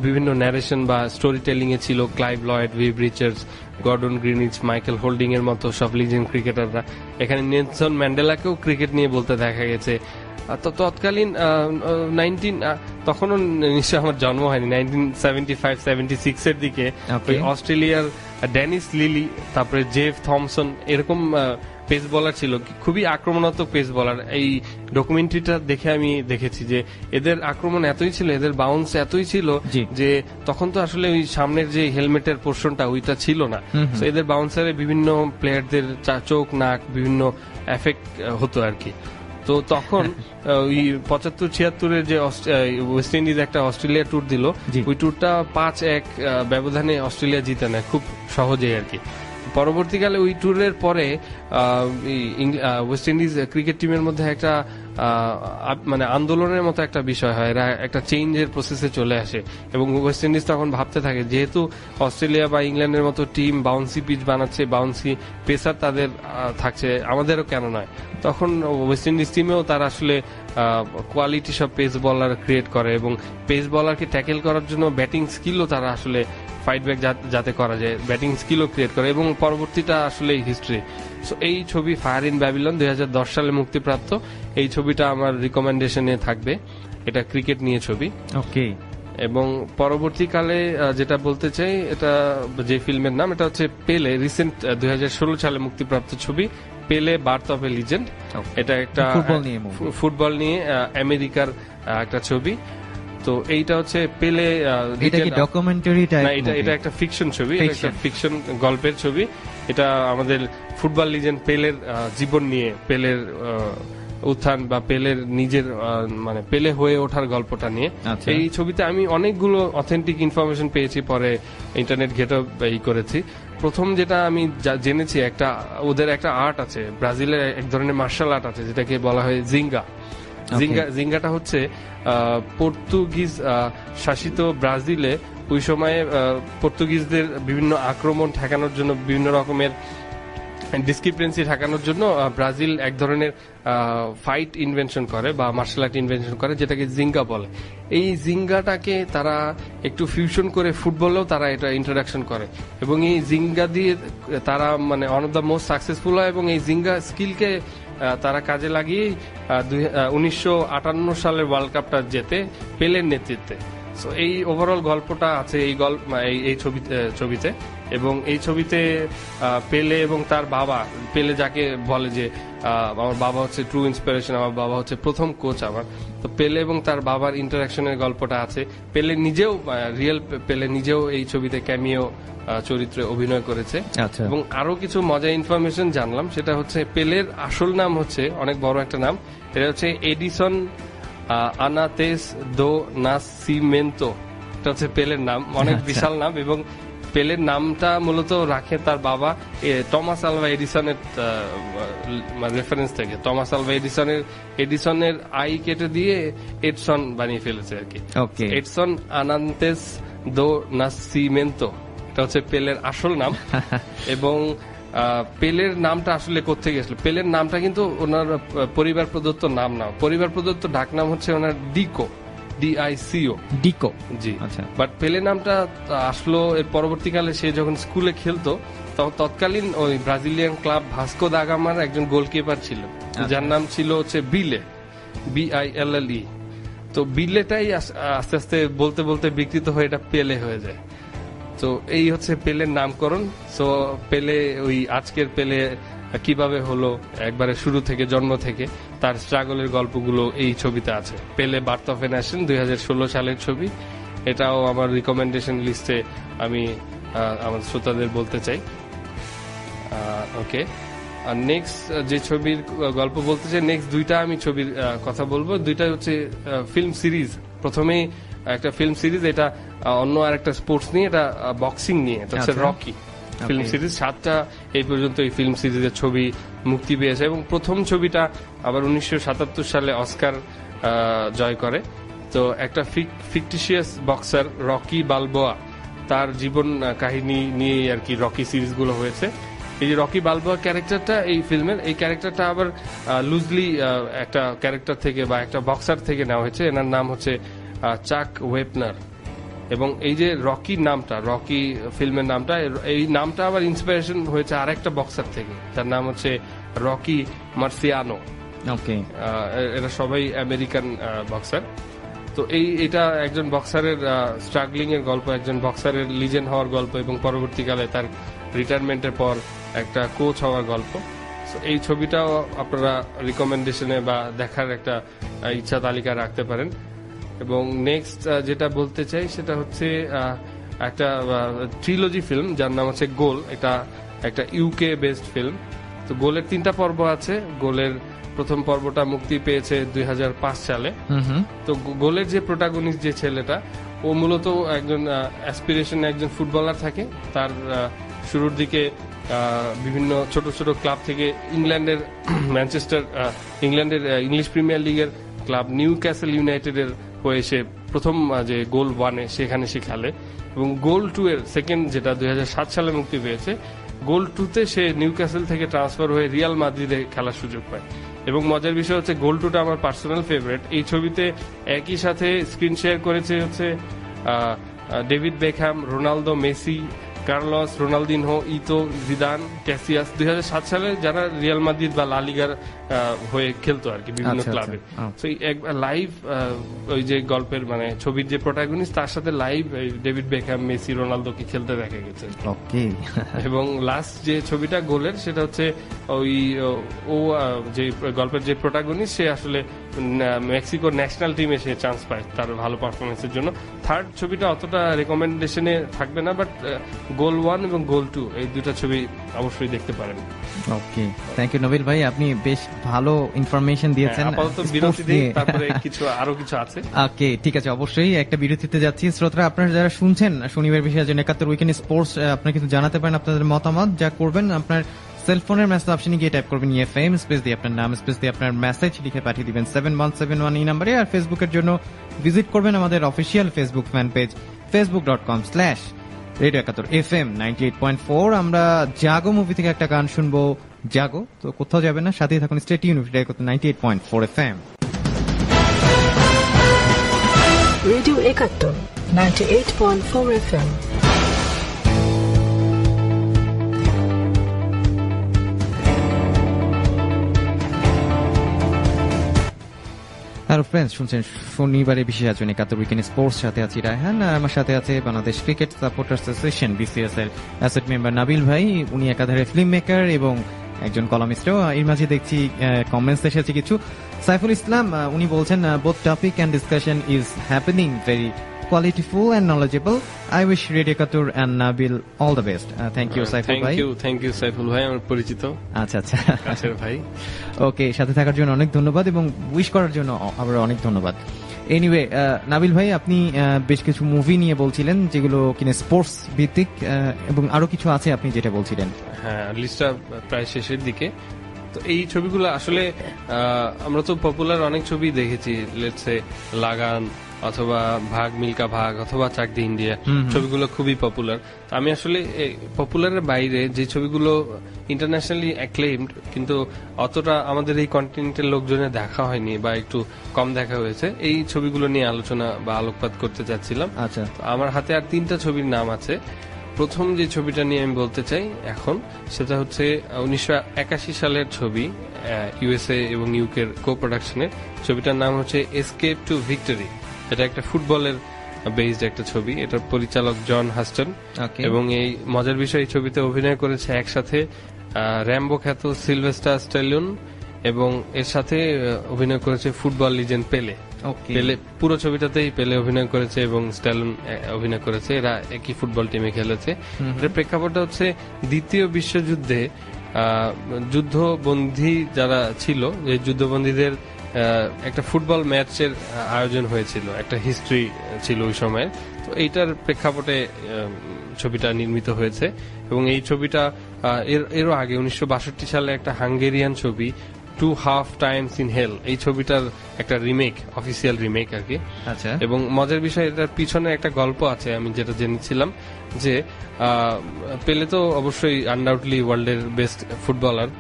বিভিন্ন ন্যারেশন বা স্টোরি টেলিং এ ছিল Clive Lloyd, Viv Richards, Gordon Greenidge, Michael Holding এর মতো সব লিজেন্ড ক্রিকেটাররা। এখানে নেলসন ম্যান্ডেলাকেও ক্রিকেট নিয়ে বলতে দেখা গেছে। তৎকালীন তখনও নিশ্চয় আমার জন্ম হয়নি, 1975-76 এর দিকে অস্ট্রেলিয়ার ড্যানিস লিলি, তারপরে জেফ থমসন, এরকম পেস বলার ছিল, খুবই আক্রমণাত্মক পেস বলার। এই ডকুমেন্টারিটা দেখে আমি দেখেছি যে এদের আক্রমণ এতই ছিল, এদের বাউন্স এতই ছিল যে তখন তো আসলে ওই সামনের যে হেলমেটের পোর্শনটা ওইটা ছিল না। তো এদের বাউন্সারে বিভিন্ন প্লেয়ারদের চোখ, নাক বিভিন্ন এফেক্ট হতো আর কি। তো তখন ওই 75-76 যে ওয়েস্ট ইন্ডিজ একটা অস্ট্রেলিয়া ট্যুর দিল, ওই ট্যুরটা 5-1 ব্যবধানে অস্ট্রেলিয়া জিতে নেয় খুব সহজেই আর কি। পরবর্তীকালে ওই ট্যুরের পরে ওয়েস্ট ইন্ডিজ ক্রিকেট টিমের মধ্যে একটা মানে আন্দোলনের মতো একটা বিষয় হয়, এরা একটা চেঞ্জের প্রসেসে চলে আসে এবং ওয়েস্ট ইন্ডিজ তখন ভাবতে থাকে যেহেতু অস্ট্রেলিয়া বা ইংল্যান্ডের মতো টিম বাউন্সি পিচ বানাচ্ছে, বাউন্সি পেসার তাদের থাকছে, আমাদেরও কেন নয়। তখন ওয়েস্ট ইন্ডিজ টিমেও তারা আসলে কোয়ালিটি সব পেস বলার ক্রিয়েট করে এবং পেস বলারকে ট্যাকেল করার জন্য ব্যাটিং স্কিলও তারা আসলে ফাইট ব্যাক যাতে করা যায়, ব্যাটিং স্কিলও ক্রিয়েট করে এবং পরবর্তীটা আসলে হিস্ট্রি। সো এই ছবি ফায়ার ইন ব্যাবিলন 2010 সালে মুক্তিপ্রাপ্ত, এই ছবিটা আমার রিকমেন্ডেশনে থাকবে। এটা ক্রিকেট নিয়ে ছবি। এবং পরবর্তীকালে যেটা বলতে চাই, এটা যে ফিল্মের নাম, এটা হচ্ছে পেলে, রিসেন্ট 2016 সালে মুক্তিপ্রাপ্ত ছবি পেলে বার্থ অফ এ লিজেন্ড। এটা একটা ফুটবল নিয়ে আমেরিকার একটা ছবি। তো এইটা হচ্ছে পেলে, এটা কি ডকুমেন্টারি টাইপ না? এটা একটা ফিকশন ছবি, একটা ফিকশন গল্পের ছবি। এটা আমাদের ফুটবল লিজেন্ড পেলের জীবন নিয়ে, পেলের উত্থান বা পেলের নিজের মানে পেলে হয়ে ওঠার গল্পটা নিয়ে। এই ছবিতে আমি অনেকগুলো অথেন্টিক ইনফরমেশন পেয়েছি, পরে ইন্টারনেট ঘেটেও করেছি। প্রথম যেটা আমি জেনেছি, ওদের একটা আর্ট আছে, ব্রাজিলের এক ধরনের মার্শাল আর্ট আছে যেটাকে বলা হয় জিঙ্গা। জিঙ্গাটা হচ্ছে পর্তুগিজ শাসিত ব্রাজিলে ওই সময়ে পর্তুগিজদের বিভিন্ন আক্রমণ ঠেকানোর জন্য, বিভিন্ন রকমের ডিসক্রিপেন্সি ঠেকানোর জন্য ব্রাজিল এক ধরনের ফাইট ইনভেনশন করে বা মার্শাল আর্ট ইনভেনশন করে, যেটাকে জিঙ্গা বলে। এই জিঙ্গাটাকে তারা একটু ফিউশন করে ফুটবলেও তারা এটা ইন্ট্রোডাকশন করে এবং এই জিঙ্গা দিয়ে তারা মানে one of the most successful হয় এবং এই জিঙ্গা স্কিলকে তারা কাজে লাগিয়ে 1958 সালের ওয়ার্ল্ড কাপটা জেতে পেলের নেতৃত্বে। সো এই ওভারঅল গল্পটা আছে এই ছবিতে এবং এই ছবিতে পেলে এবং তার বাবা, পেলে যাকে বলে যে আমার বাবা হচ্ছে ট্রু ইন্সপিরেশন, আমার বাবা হচ্ছে প্রথম কোচ আমার, তো পেলে এবং তার বাবার ইন্টারাকশনের গল্পটা আছে। পেলে নিজেও পেলে নিজেও এই ছবিতে ক্যামিও চরিত্রে অভিনয় করেছে। আচ্ছা। এবং আরো কিছু মজার ইনফরমেশন জানলাম, সেটা হচ্ছে পেলের আসল নাম হচ্ছে অনেক বড় একটা নাম, এটা হচ্ছে এডিসন আনাতেস দো নাসিমেন্তো। এটা হচ্ছে পেলের নাম, অনেক বিশাল নাম। এবং পেলের নামটা মূলত রাখে তার বাবা টমাস আলভা এডিসনের রেফারেন্স থেকে। টমাস আলভা এডিসনের আই কেটে দিয়ে এডসন বানিয়ে ফেলেছে আর কি। এডসন আনান্তেস দো নাসিমেন্তো, এটা হচ্ছে পেলের আসল নাম। এবং পেলের নামটা আসলে কোত্থেকে গেছিল? পেলের নামটা কিন্তু ওনার পরিবার প্রদত্ত নাম না, পরিবার প্রদত্ত ডাকনাম হচ্ছে ওনার ডিকো, DICO, ডিকো। জি। আচ্ছা। বাট পেলে নামটা আসলো এর পরবর্তীকালে সে যখন স্কুলে খেলতো তখন তৎকালীন ওই ব্রাজিলিয়ান ক্লাব ভাস্কো দা গামার একজন গোলকিপার ছিল যার নাম ছিল হচ্ছে বিলে, BILLE। তো বিলেটাই আস্তে আস্তে বলতে বলতে বিকৃত হয়ে এটা পেলে হয়ে যায়। তো এই হচ্ছে পেলের নামকরণ। সো পেলে ওই আজকের পেলে কিভাবে হলো একবারে শুরু থেকে, জন্ম থেকে তার স্ট্রাগলের গল্পগুলো এই ছবিতে আছে। পেলে বার্থ অফ এ নেশন 2016 সালের ছবি, এটাও আমার রিকমেন্ডেশন লিস্টে আমি আমার শ্রোতাদের বলতে চাই। ওকে, আর নেক্সট যে ছবির গল্প বলতে চাই, নেক্সট দুইটা আমি ছবির কথা বলবো, দুইটা হচ্ছে ফিল্ম সিরিজ। প্রথমেই একটা ফিল্ম সিরিজ, এটা অন্য আর একটা স্পোর্টস নিয়ে, এটা বক্সিং নিয়ে, এটা হচ্ছে রকি ফিল্ম সিরিজ। 7টা এই পর্যন্ত এই ফিল্ম সিরিজের ছবি মুক্তি পেয়েছে এবং প্রথম ছবিটা আবার 1977 সালে অস্কার জয় করে। তো একটা ফিকটিশিয়াস বক্সার রকি বালবোয়া, তার জীবন কাহিনী নিয়ে আর কি রকি সিরিজগুলো হয়েছে। এই যে রকি বালবোয়া ক্যারেক্টারটা এই ফিল্মের, এই ক্যারেক্টারটা আবার লুজলি একটা ক্যারেক্টার থেকে বা একটা বক্সার থেকে নেওয়া হয়েছে। এনার নাম হচ্ছে চাক ওয়েপনার। এবং এই যে রকি নামটা, রকি ফিল্মের নামটা, এই নামটা আবার ইন্সপিরেশন হয়েছে আরেকটা বক্সার থেকে, তার নাম হচ্ছে রকি মার্সিয়ানো। এরা সবাই আমেরিকান বক্সার। তো এটা একজন বক্সারের স্ট্রাগলিং এর গল্প, একজন বক্সারের লিজেন্ড হওয়ার গল্প এবং পরবর্তীকালে তার রিটায়ারমেন্টের পর একটা কোচ হওয়ার গল্প। এই ছবিটাও আপনারা রিকমেন্ডেশনে বা দেখার একটা ইচ্ছা তালিকা রাখতে পারেন। এবং নেক্সট যেটা বলতে চাই সেটা হচ্ছে একটা ট্রিলজি ফিল্ম যার নাম হচ্ছে গোল। এটা একটা UK বেসড ফিল্ম। তো গোলের 3টা পর্ব আছে। গোলের প্রথম পর্বটা মুক্তি পেয়েছে 2005 সালে। তো গোলের যে প্রোটাগনিস্ট, যে ছেলেটা, ও মূলত একজন অ্যাসপিরেশন একজন ফুটবলার থাকে। তার শুরুর দিকে বিভিন্ন ছোট ছোট ক্লাব থেকে ইংল্যান্ডের ইংল্যান্ডের ইংলিশ প্রিমিয়ার লিগের ক্লাব নিউ ক্যাসেল ইউনাইটেডের হয়ে সে প্রথম যে গোল 1-এ সেখানে সে খেলে এবং গোল 2 এর সেকেন্ড, যেটা 2007 সালে মুক্তি পেয়েছে, গোল 2-তে সে নিউ ক্যাসেল থেকে ট্রান্সফার হয়ে রিয়াল মাদ্রিদে খেলার সুযোগ পায়। এবং মজার বিষয় হচ্ছে গোল 2টা আমার পার্সোনাল ফেভারিট। এই ছবিতে একই সাথে স্ক্রিন শেয়ার করেছে হচ্ছে David Beckham, Ronaldo, Messi, Carlos, Ronaldinho, Eto'o, Zidane, Casillas. 2007 সালে যারা রিয়াল মাদ্রিদ বা লা লিগার হয়ে খেলতো আর কি বিভিন্ন ক্লাবে। তো লাইভ ওই যে গল্পের মানে ছবির যে প্রোটাগনিস্ট, তার সাথে লাইভ ডেভিড বেকহ্যাম, মেসি, রোনালদোকে খেলতে দেখা গেছে। এবং লাস্ট যে ছবিটা গোলের, সেটা হচ্ছে ওই যে গল্পের যে প্রোটাগনিস্ট, সে আসলে মেক্সিকোর ন্যাশনাল টিমে সে চান্স পায় তার ভালো পারফরমেন্সের জন্য। থার্ড ছবিটা অতটা রেকমেন্ডেশনে থাকবে না, বাট গোল 1 এবং গোল 2 এই দুটা ছবি অবশ্যই দেখতে পারেন। ওকে, থ্যাংক ইউ নবীল ভাই, আপনি বেশ ভালো ইনফরমেশন দিয়েছেন। আপাতত বিরতি দিই, তারপরে আরো কিছু আছে। ওকে, ঠিক আছে, অবশ্যই একটা বিরতিতে যাচ্ছি। শ্রোতারা, আপনারা যারা শুনছেন শনিবার বিশেষ 71 উইকেন্ড স্পোর্টস, আপনারা কিন্তু জানাতে পারেন আপনাদের মতামত। যা করবেন, আপনার সেলফোনের মেসেজ অপশনে গিয়ে টাইপ করবেন FM স্পেস দিয়ে আপনার নাম স্পেস দিয়ে আপনার মেসেজ লিখে পাঠিয়ে দিবেন 7171 এই নাম্বারে। আর ফেসবুকের জন্য ভিজিট করবেন আমাদের official Facebook fan page facebook.com/radio71FM 98.4। আমরা জাগো মুভি থেকে একটা গান শুনবো। জাগো, তো কোথাও যাবে না, সাথেই থাকুন, stay tune with radio 98.4 FM। Radio 71 98.4 FM। Hello friends, শুনছেন শনিবারে বিশেষ আয়োজন ৭১ উইকেন্ড স্পোর্টস। সাথে আছি রায়হান, আর আমার সাথে আছে Bangladesh cricket supporters association BCS এর অ্যাসেট মেম্বার নাবিল ভাই। উনি একাধারে ফিল্ম মেকার এবং একজন কলামিস্টও। এর মাঝে দেখছি কমেন্টস এসেছে কিছু। সাইফুল ইসলাম উনি বলছেন, both topic and discussion is happening very qualityful and knowledgeable. I wish Radio Eকাত্তর and Nabil all the best. Thank you, Saiful ভাই. Thank you, Saiful ভাই, আমার পরিচিত। আচ্ছা কাছের ভাই। ওকে, সাথে থাকার জন্য অনেক ধন্যবাদ এবং উইশ করার জন্য আবার অনেক ধন্যবাদ। এনিওয়ে, নাবিল ভাই, আপনি বেশ কিছু মুভি নিয়ে বলছিলেন যেগুলো কিনা স্পোর্টস ভিত্তিক, এবং আরো কিছু আছে আপনি যেটা বলছিলেন। হ্যাঁ, লিস্টটা প্রায় শেষের দিকে। তো এই ছবিগুলো আসলে আমরা তো পপুলার অনেক ছবি দেখেছি, লেটস সে লাগান অথবা ভাগ মিল্কা ভাগ অথবা চাক দি ইন্ডিয়া, ছবিগুলো খুবই পপুলার। আমি আসলে পপুলারের বাইরে যে ছবিগুলো ইন্টারন্যাশনালি অ্যাক্লেইমড কিন্তু অতটা আমাদের এই কন্টিনেন্টের লোকজনের দেখা হয়নি বা একটু কম দেখা হয়েছে, এই ছবিগুলো নিয়ে আলোচনা বা আলোকপাত করতে চাচ্ছিলাম। আচ্ছা, আমার হাতে আর 3টা ছবির নাম আছে। প্রথম যে ছবিটা নিয়ে আমি বলতে চাই এখন, সেটা হচ্ছে 1981 সালের ছবি, USA এবং ইউকের কো প্রোডাকশনের। ছবিটার নাম হচ্ছে এসকেপ টু ভিক্টরি। এটা একটা ফুটবলের বেসড একটা ছবি। এটার পরিচালক জন হাস্টন, এবং এই মজার বিষয়, এই ছবিতে অভিনয় করেছে একসাথে র্যাম্বো খ্যাত সিলভেস্টার স্ট্যালোন, এবং এর সাথে অভিনয় করেছে ফুটবল লিজেন্ড পেলে। পুরো ছবিটাতেই পেলে অভিনয় করেছে এবং স্ট্যালোন অভিনয় করেছে। এরা একই ফুটবল টিমে খেলেছে। এর প্রেক্ষাপটটা হচ্ছে দ্বিতীয় বিশ্বযুদ্ধে যুদ্ধবন্দী যারা ছিল, যে যুদ্ধবন্দীদের একটা ফুটবল ম্যাচের আয়োজন হয়েছিল, একটা হিস্ট্রি ছিল ওই সময়। তো এইটার প্রেক্ষাপটে ছবিটা নির্মিত হয়েছে। এবং এই ছবিটা এরও আগে 1962 সালে একটা হাঙ্গেরিয়ান ছবি two half times in hell, এই ছবিটার একটা রিমেক, অফিসিয়াল রিমেক আর কি। আচ্ছা, এবং মজার বিষয়, এটার পিছনে একটা গল্প আছে আমি যেটা জেনেছিলাম, যে পেলে তো অবশ্যই আনডাউটলি ওয়ার্ল্ডের বেস্ট ফুটবলার।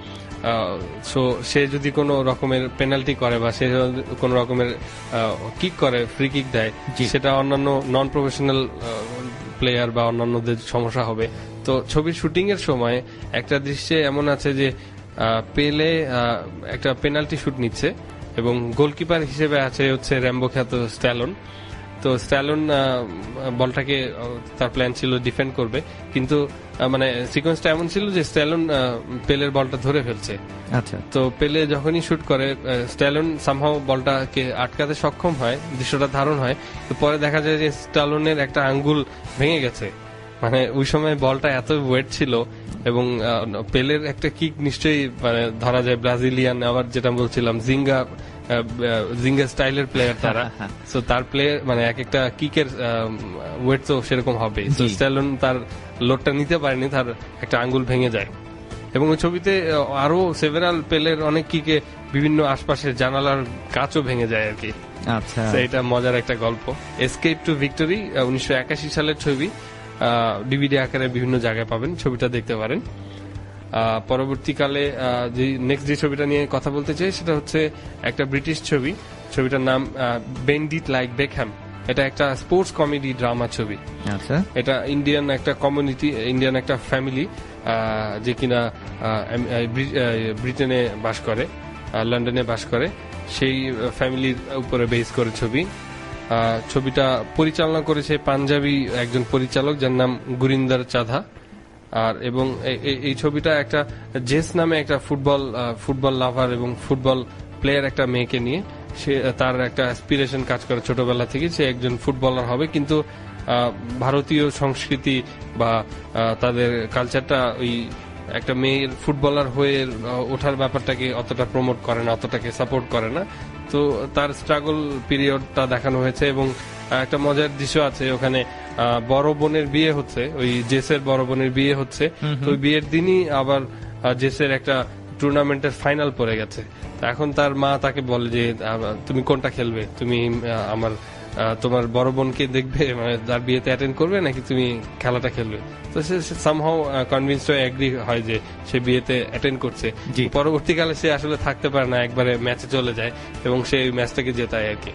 সো সে যদি কোনো রকমের পেনাল্টি করে বা সে কোনো রকমের কিক করে, ফ্রি কিক দেয়, সেটা অন্যান্য নন প্রফেশনাল প্লেয়ার বা অন্যান্যদের সমস্যা হবে। তো ছবির শুটিং এর সময় একটা দৃশ্যে এমন আছে যে পেলে একটা পেনাল্টি শুট নিচ্ছে এবং গোলকিপার হিসেবে আছে হচ্ছে র্যাম্বো খ্যাত স্ট্যালোন। তো স্ট্যালোন বলটাকে, তার প্ল্যান ছিল ডিফেন্ড করবে, কিন্তু মানে সিকোয়েন্সটা এমন ছিল যে স্ট্যালোন পেলের বলটা ধরে ফেলছে। আচ্ছা, তো পেলে যখনই শুট করে, স্ট্যালোন সামহাও বলটাকে আটকাতে সক্ষম হয়, দৃশ্যটা ধারণ হয়। তো পরে দেখা যায় যে স্ট্যালোনের একটা আঙ্গুল ভেঙে গেছে। মানে ওই সময় বলটা এত ওয়েট ছিল, এবং পেলের একটা কিক নিশ্চয়ই মানে ধরা যায় ব্রাজিলিয়ান, আবার যেটা বলছিলাম জিঙ্গা স্টাইলের প্লেয়ার তারা। সো তার প্লে মানে এক একটা কিকের ওয়েট তো সেরকম হবে। তো স্ট্যালোন তার লোডটা নিতে পারেনি, তার একটা আঙ্গুল ভেঙে যায়। এবং ওই ছবিতে আরো সেভারাল পেলের অনেক কিকে বিভিন্ন আশপাশের জানালার কাঁচও ভেঙে যায় আর কি। আচ্ছা, এটা মজার একটা গল্প। এসকেপ টু ভিক্টরি 1981 সালের ছবি, ডিভিডি আকারে বিভিন্ন জায়গায় পাবেন, ছবিটা দেখতে পারেন। পরবর্তীকালে যে নেক্সট যে ছবিটা নিয়ে কথা বলতে চাই সেটা হচ্ছে একটা ব্রিটিশ ছবি। ছবিটার নাম বেন্ড ইট লাইক বেকহ্যাম। এটা একটা স্পোর্টস কমেডি ড্রামা ছবি। আচ্ছা, এটা ইন্ডিয়ান একটা কমিউনিটি, ইন্ডিয়ান একটা ফ্যামিলি যে কিনা ব্রিটেনে বাস করে, লন্ডনে বাস করে, সেই ফ্যামিলির উপরে বেস করে ছবি। ছবিটা পরিচালনা করেছে পাঞ্জাবি একজন পরিচালক যার নাম গুরিন্দর চাধা। আর এবং এই ছবিটা একটা জেস নামে একটা ফুটবল লাভার এবং ফুটবল প্লেয়ার একটা মেয়েকে নিয়ে, সে তার একটা অ্যাসপিরেশন কাজ করে ছোটবেলা থেকে, সে একজন ফুটবলার হবে। কিন্তু ভারতীয় সংস্কৃতি বা তাদের কালচারটা ওই একটা মেয়ের ফুটবলার হয়ে ওঠার ব্যাপারটাকে অতটা প্রমোট করে না, অতটাকে সাপোর্ট করে না। তো তার স্ট্রাগল পিরিয়ডটা দেখানো হয়েছে। এবং একটা মজার দৃশ্য আছে, ওখানে বড় বোনের বিয়ে হচ্ছে, ওই জেসের বড় বোনের বিয়ে হচ্ছে। তো ওই বিয়ের দিনই আবার জেসের একটা টুর্নামেন্টের ফাইনাল পড়ে গেছে। এখন তার মা তাকে বলে যে তুমি কোনটা খেলবে, তুমি তোমার বড় বোনকে দেখবে, মানে তার বিয়েতে অ্যাটেন্ড করবে, নাকি তুমি খেলাটা খেলবে। তো সে সামহাও কনভিন্সড হয়ে এগ্রি হয় যে সে বিয়েতে অ্যাটেন্ড করছে। পরবর্তীকালে সে আসলে থাকতে পারে না, একবারে ম্যাচে চলে যায় এবং সে ওই ম্যাচটাকে জেতায় আর কি।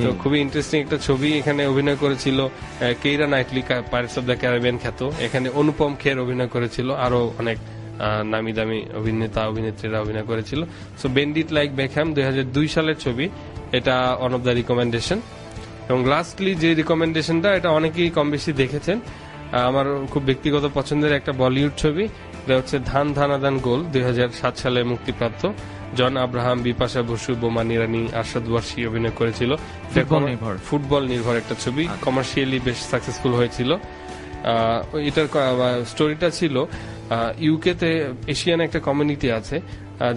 তো খুবই ইন্টারেস্টিং একটা ছবি। এখানে অভিনয় করেছিল Keira Knightley, Pirates of the Caribbean খ্যাত। এখানে অনুপম খের অভিনয় করেছিল, আরো অনেক নামি দামি অভিনেত্রীরা অভিনয় করেছিল। So bend it like Beckham 2002 সালের ছবি, এটা ওয়ান অফ দ্য রিকমেন্ডেশন। এবং লাস্টলি যে রিকমেন্ডেশনটা, এটা অনেকেই কম বেশি দেখেছেন, আমার খুব ব্যক্তিগত পছন্দের একটা বলিউড ছবি, এটা হচ্ছে ধান ধানাদান গোল, 2007 সালে মুক্তিপ্রাপ্ত। জন আব্রাহাম, বিপাশা বসু, বোমান ইরানি, আরশাদ ওয়ারশি অভিনয় করেছিল। ফুটবল নির্ভর একটা ছবি, কমার্শিয়ালি বেশ সাকসেসফুল হয়েছিল। এটার স্টোরিটা ছিল ইউকেতে এশিয়ান একটা কমিউনিটি আছে,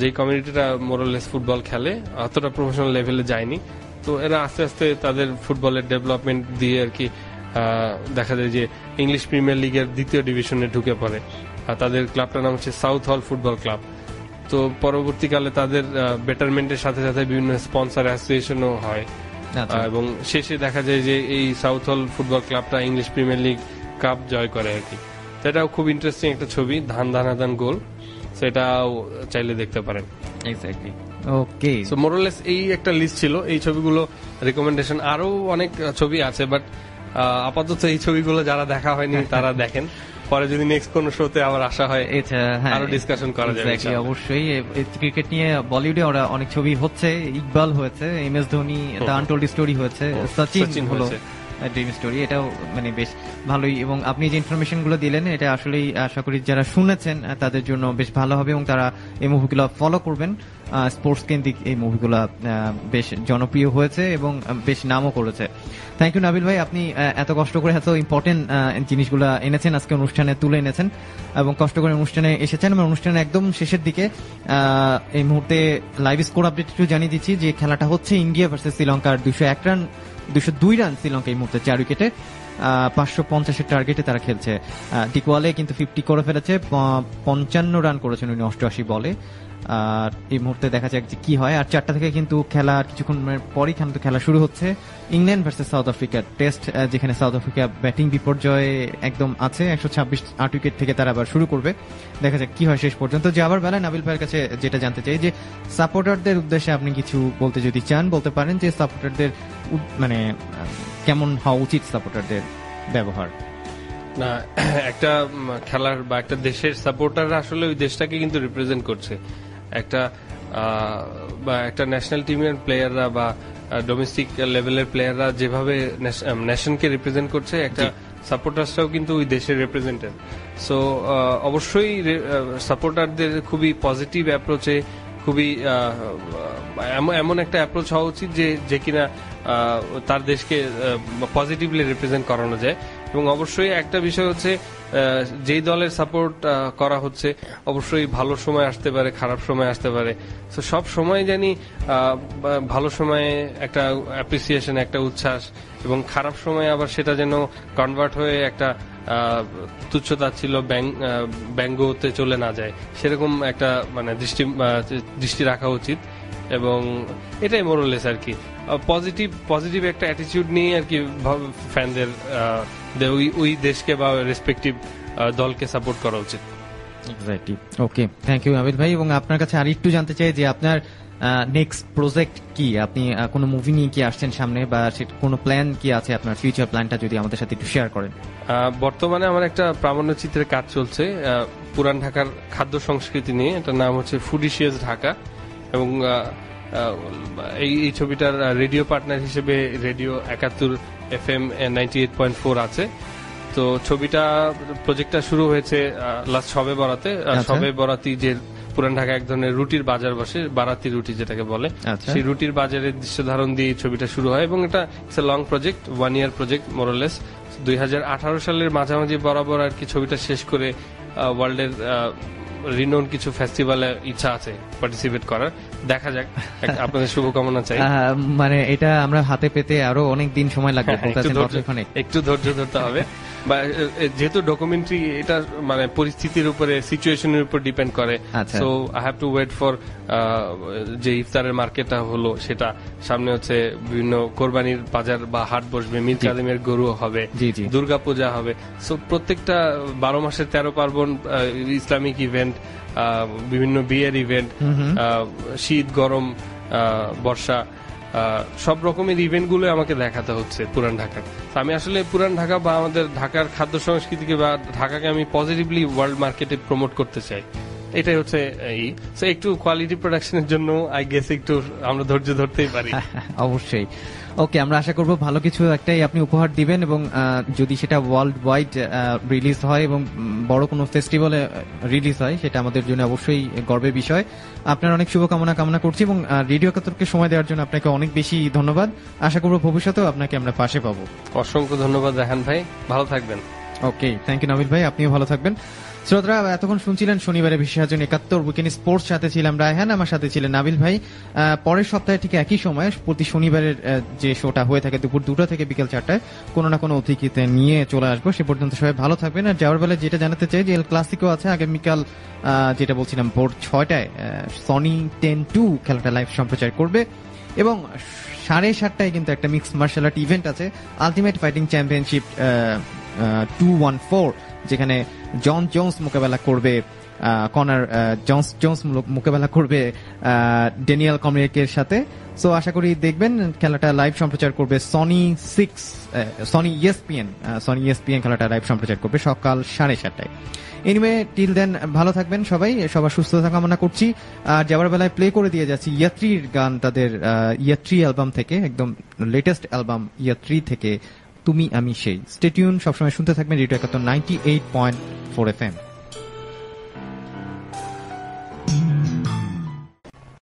যে কমিউনিটিটা মোরালেস ফুটবল খেলে, অতটা প্রফেশনাল লেভেলে যায়নি। তো এরা আস্তে আস্তে তাদের ফুটবলের ডেভেলপমেন্ট দিয়ে আর কি দেখা যায় যে ইংলিশ প্রিমিয়ার লিগের 2য় ডিভিশনে ঢুকে পড়ে। তাদের ক্লাবটার নাম হচ্ছে সাউথ হল ফুটবল ক্লাব। তো পরবর্তীকালে তাদের বেটারমেন্টের সাথে সাথে বিভিন্ন স্পন্সর অ্যাসোসিয়েশনও হয়, এবং শেষে দেখা যায় যে এই সাউথ হল ফুটবল ক্লাবটা ইংলিশ প্রিমিয়ার লিগ কাপ জয় করে আর কি। সেটাও খুব ইন্টারেস্টিং একটা ছবি, ধান ধানাদান গোল, সেটাও চাইলে দেখতে পারেন। এক্স্যাক্টলি। ওকে, সো মোরলেস এই একটা লিস্ট ছিল, এই ছবিগুলো রিকমেন্ডেশন। আরো অনেক ছবি আছে, বাট আপাতত এই ছবিগুলো যারা দেখা হয়নি তারা দেখেন, পরে যদি নেক্সট কোন শোতে আবার আসা হয় আরো ডিসকাশন করা যাবে। অবশ্যই ক্রিকেট নিয়ে বলিউডে ওরা অনেক ছবি হচ্ছে, ইকবাল হয়েছে, MS Dhoni, the untold story হয়েছে, সচিন হলো ড্রিম স্টোরি, এটাও মানে বেশ ভালোই। এবং আপনি যে ইনফরমেশন গুলো দিলেন, এটা আসলেই আশা করি যারা শুনেছেন তাদের জন্য বেশ ভালো হবে, এবং তারা এই মুভিগুলো ফলো করবেন। স্পোর্টস কেন্দ্রিক এই মুভিগুলো বেশ জনপ্রিয় হয়েছে এবং বেশ নামও করেছে। থ্যাংক ইউ নাবিল ভাই, আপনি এত কষ্ট করে এত ইম্পর্টেন্ট জিনিসগুলো এনেছেন, আজকে অনুষ্ঠানে তুলে এনেছেন এবং কষ্ট করে অনুষ্ঠানে এসেছেন। এবং অনুষ্ঠানের একদম শেষের দিকে এই মুহূর্তে লাইভ স্কোর আপডেট একটু জানিয়ে দিচ্ছি যে খেলাটা হচ্ছে ইন্ডিয়া ভার্সেস শ্রীলঙ্কার। 202 রান শ্রীলঙ্কা এই মুহূর্তে 4 উইকেটে, 550 টার্গেটে তারা খেলছে। ডিকওয়ালে কিন্তু 50 করে ফেলেছে, 55 রান করেছেন উনি 88 বলে। আর এই মুহূর্তে দেখা যাক যে কি হয়। আর 4টা থেকে কিন্তু খেলা, কিছুক্ষণ পরই কিন্তু খেলা শুরু হচ্ছে, ইংল্যান্ড ভার্সেস সাউথ আফ্রিকার টেস্ট, যেখানে সাউথ আফ্রিকা ব্যাটিং বিপর্যয়ে একদম আছে, 126 8 উইকেট থেকে তারা আবার শুরু করবে। দেখা যাক কি হয় শেষ পর্যন্ত। যাবার বেলায় নাবিল ভাইয়ের কাছে যেটা জানতে চাই যে সাপোর্টারদের উদ্দেশ্যে আপনি কিছু বলতে যদি চান বলতে পারেন, যে সাপোর্টারদের মানে কেমন হওয়া উচিত সাপোর্টারদের ব্যবহার। না, একটা খেলার বা একটা দেশের সাপোর্টাররা আসলে ওই দেশটাকে কিন্তু রিপ্রেজেন্ট করছে। একটা ন্যাশনাল টিমের প্লেয়াররা বা ডোমেস্টিক লেভেলের প্লেয়াররা যেভাবে ন্যাশনকে রিপ্রেজেন্ট করছে, একটা সাপোর্টার্সরাও কিন্তু ওই দেশের রিপ্রেজেন্টেটিভ। সো অবশ্যই সাপোর্টারদের খুবই পজিটিভ অ্যাপ্রোচে, খুবই এমন একটা অ্যাপ্রোচ হওয়া উচিত যে কিনা তার দেশকে পজিটিভলি রিপ্রেজেন্ট করানো যায়। এবং অবশ্যই একটা বিষয় হচ্ছে, যেই দলের সাপোর্ট করা হচ্ছে অবশ্যই ভালো সময় আসতে পারে, খারাপ সময় আসতে পারে। তো সব সময় জানি ভালো সময়ে একটা অ্যাপ্রিসিয়েশন, একটা উচ্ছ্বাস, এবং খারাপ সময়ে আবার সেটা যেন কনভার্ট হয়ে একটা তুচ্ছতাচ্ছিল্য ব্যঙ্গতে চলে না যায়, সেরকম একটা মানে দৃষ্টি রাখা উচিত। এবং এটাই মোরালেস আর কি, পজিটিভ একটা অ্যাটিটিউড নিয়ে আর কি ফ্যানদের ওই দেশকে বা রেসপেক্টিভ দলকে সাপোর্ট করা উচিত। Exactly. Okay, thank you Abid ভাই। এবং আপনার কাছে আর একটু জানতে চাই যে আপনার নেক্সট প্রজেক্ট কি, আপনি কোনো মুভি নিয়ে কি আসছেন সামনে, বা কোনো প্ল্যান কি আছে আপনার, ফিউচার প্ল্যানটা যদি আমাদের সাথে একটু শেয়ার করেন। বর্তমানে আমার একটা প্রামাণ্যচিত্রের কাজ চলছে পুরান ঢাকার খাদ্য সংস্কৃতি নিয়ে, এটার নাম হচ্ছে ফুডিশিয়াস ঢাকা। এবং এই ছবিটার রেডিও পার্টনার হিসেবে রেডিও 71 FM 98.4 আছে। তো প্রজেক্টটা শুরু হয়েছে লাস্ট শবে বরাতে। শবে বরাতি যে পুরান ঢাকা এক ধরনের রুটির বাজার বসে, বারাতি রুটি যেটাকে বলে, সেই রুটির বাজারের দৃশ্য ধারণ দিয়ে ছবিটা শুরু হয়। এবং এটা লং প্রজেক্ট, 1 year প্রজেক্ট মোরলেস। 2018 সালের মাঝামাঝি বরাবর আর কি ছবিটা শেষ করে ওয়ার্ল্ডের রিনোন কিছু ফেস্টিভ্যালে ইচ্ছা আছে পার্টিসিপেট করার। দেখা যাক, আপনাদের শুভকামনা চাই। মানে এটা আমরা হাতে পেতে আরো অনেক দিন সময় লাগবে, একটু ধৈর্য ধরতে হবে। যেহেতু ডকুমেন্টারি, এটা মানে পরিস্থিতির উপরে, সিচুয়েশনের উপর ডিপেন্ড করে। So I have to wait for যে ইফতারের মার্কেটটা হলো, সেটা সামনে হচ্ছে বিভিন্ন কোরবানির বাজার বা হাট বসবে, মীর কাদিমের গরু হবে, দুর্গা পূজা হবে। সো প্রত্যেকটা 12 মাসের 13 পার্বণ, ইসলামিক ইভেন্ট, বিভিন্ন বিয়ের ইভেন্ট, শীত, গরম, বর্ষা, সব রকমের ইভেন্ট গুলো আমাকে দেখাতে হচ্ছে পুরান ঢাকার। আমি আসলে পুরান ঢাকা বা আমাদের ঢাকার খাদ্য সংস্কৃতিকে বা ঢাকাকে আমি পজিটিভলি ওয়ার্ল্ড মার্কেটে প্রমোট করতে চাই। এটাই হচ্ছে একটু কোয়ালিটি প্রোডাকশনের জন্য আই গেস একটু আমরা ধৈর্য ধরতেই পারি। অবশ্যই। ওকে, আমরা আশা করব ভালো কিছু একটাই আপনি উপহার দিবেন এবং যদি সেটা ওয়ার্ল্ড ওয়াইড রিলিজ হয় এবং বড় কোনো ফেস্টিভ্যালে রিলিজ হয় সেটা আমাদের জন্য অবশ্যই গর্বের বিষয়। আপনার অনেক শুভকামনা কামনা করছি এবং রেডিও একাত্তরকে সময় দেওয়ার জন্য আপনাকে অনেক বেশি ধন্যবাদ। আশা করব ভবিষ্যতেও আপনাকে আমরা পাশে পাবো। অসংখ্য ধন্যবাদ রায়হান ভাই, ভালো থাকবেন। ওকে, থ্যাংক ইউ নাবিল ভাই, আপনিও ভালো থাকবেন। শ্রোতারা, এতক্ষণ শুনছিলেন শনিবারে বিশেষজন 71 উইকেন্ড স্পোর্টস, সাথে ছিলাম রায়হান, আমার সাথে ছিলেন নাবিল ভাই। পরের সপ্তাহে ঠিক একই সময় প্রতি শনিবারের যে শোটা হয়ে থাকে দুপুর 2টা থেকে বিকেল 4টায় কোনো না কোনো অতিথিতে নিয়ে চলে আসবো। সে পর্যন্ত সবাই ভালো থাকবেন। আর যাওয়ার বেলায় যেটা জানাতে চাই যে এল ক্লাসিকো আছে আগামীকাল, যেটা বলছিলাম ভোর 6টায় সনি 10-2 খেলাটা লাইভ সম্প্রচার করবে এবং 7:30টায় কিন্তু একটা মিক্সড মার্শাল আর্ট ইভেন্ট আছে, আলটিমেট ফাইটিং চ্যাম্পিয়নশিপ 214, যেখানে জন জোন্স মোকাবেলা করবে কনার জোন্স মোকাবেলা করবে ড্যানিয়েল কমরিকের সাথে। সো আশা করি দেখবেন। খেলাটা লাইভ সম্প্রচার করবে সনি ESPN খেলাটা লাইভ সম্প্রচার করবে সকাল 7:30টায়। এনিওয়ে, টিল দেন ভালো থাকবেন সবাই, সবার সুস্থতা কামনা করছি। আর যাওয়ার বেলায় প্লে করে দিয়ে যাচ্ছি ইয়াত্রীর গান, তাদের ইয়াত্রী অ্যালবাম থেকে, একদম লেটেস্ট অ্যালবাম ইয়াত্রী থেকে, তুমি আমি সেই। স্টে টিউন, সবসময় শুনতে থাকবেন রেডিও 91 98.4 FM।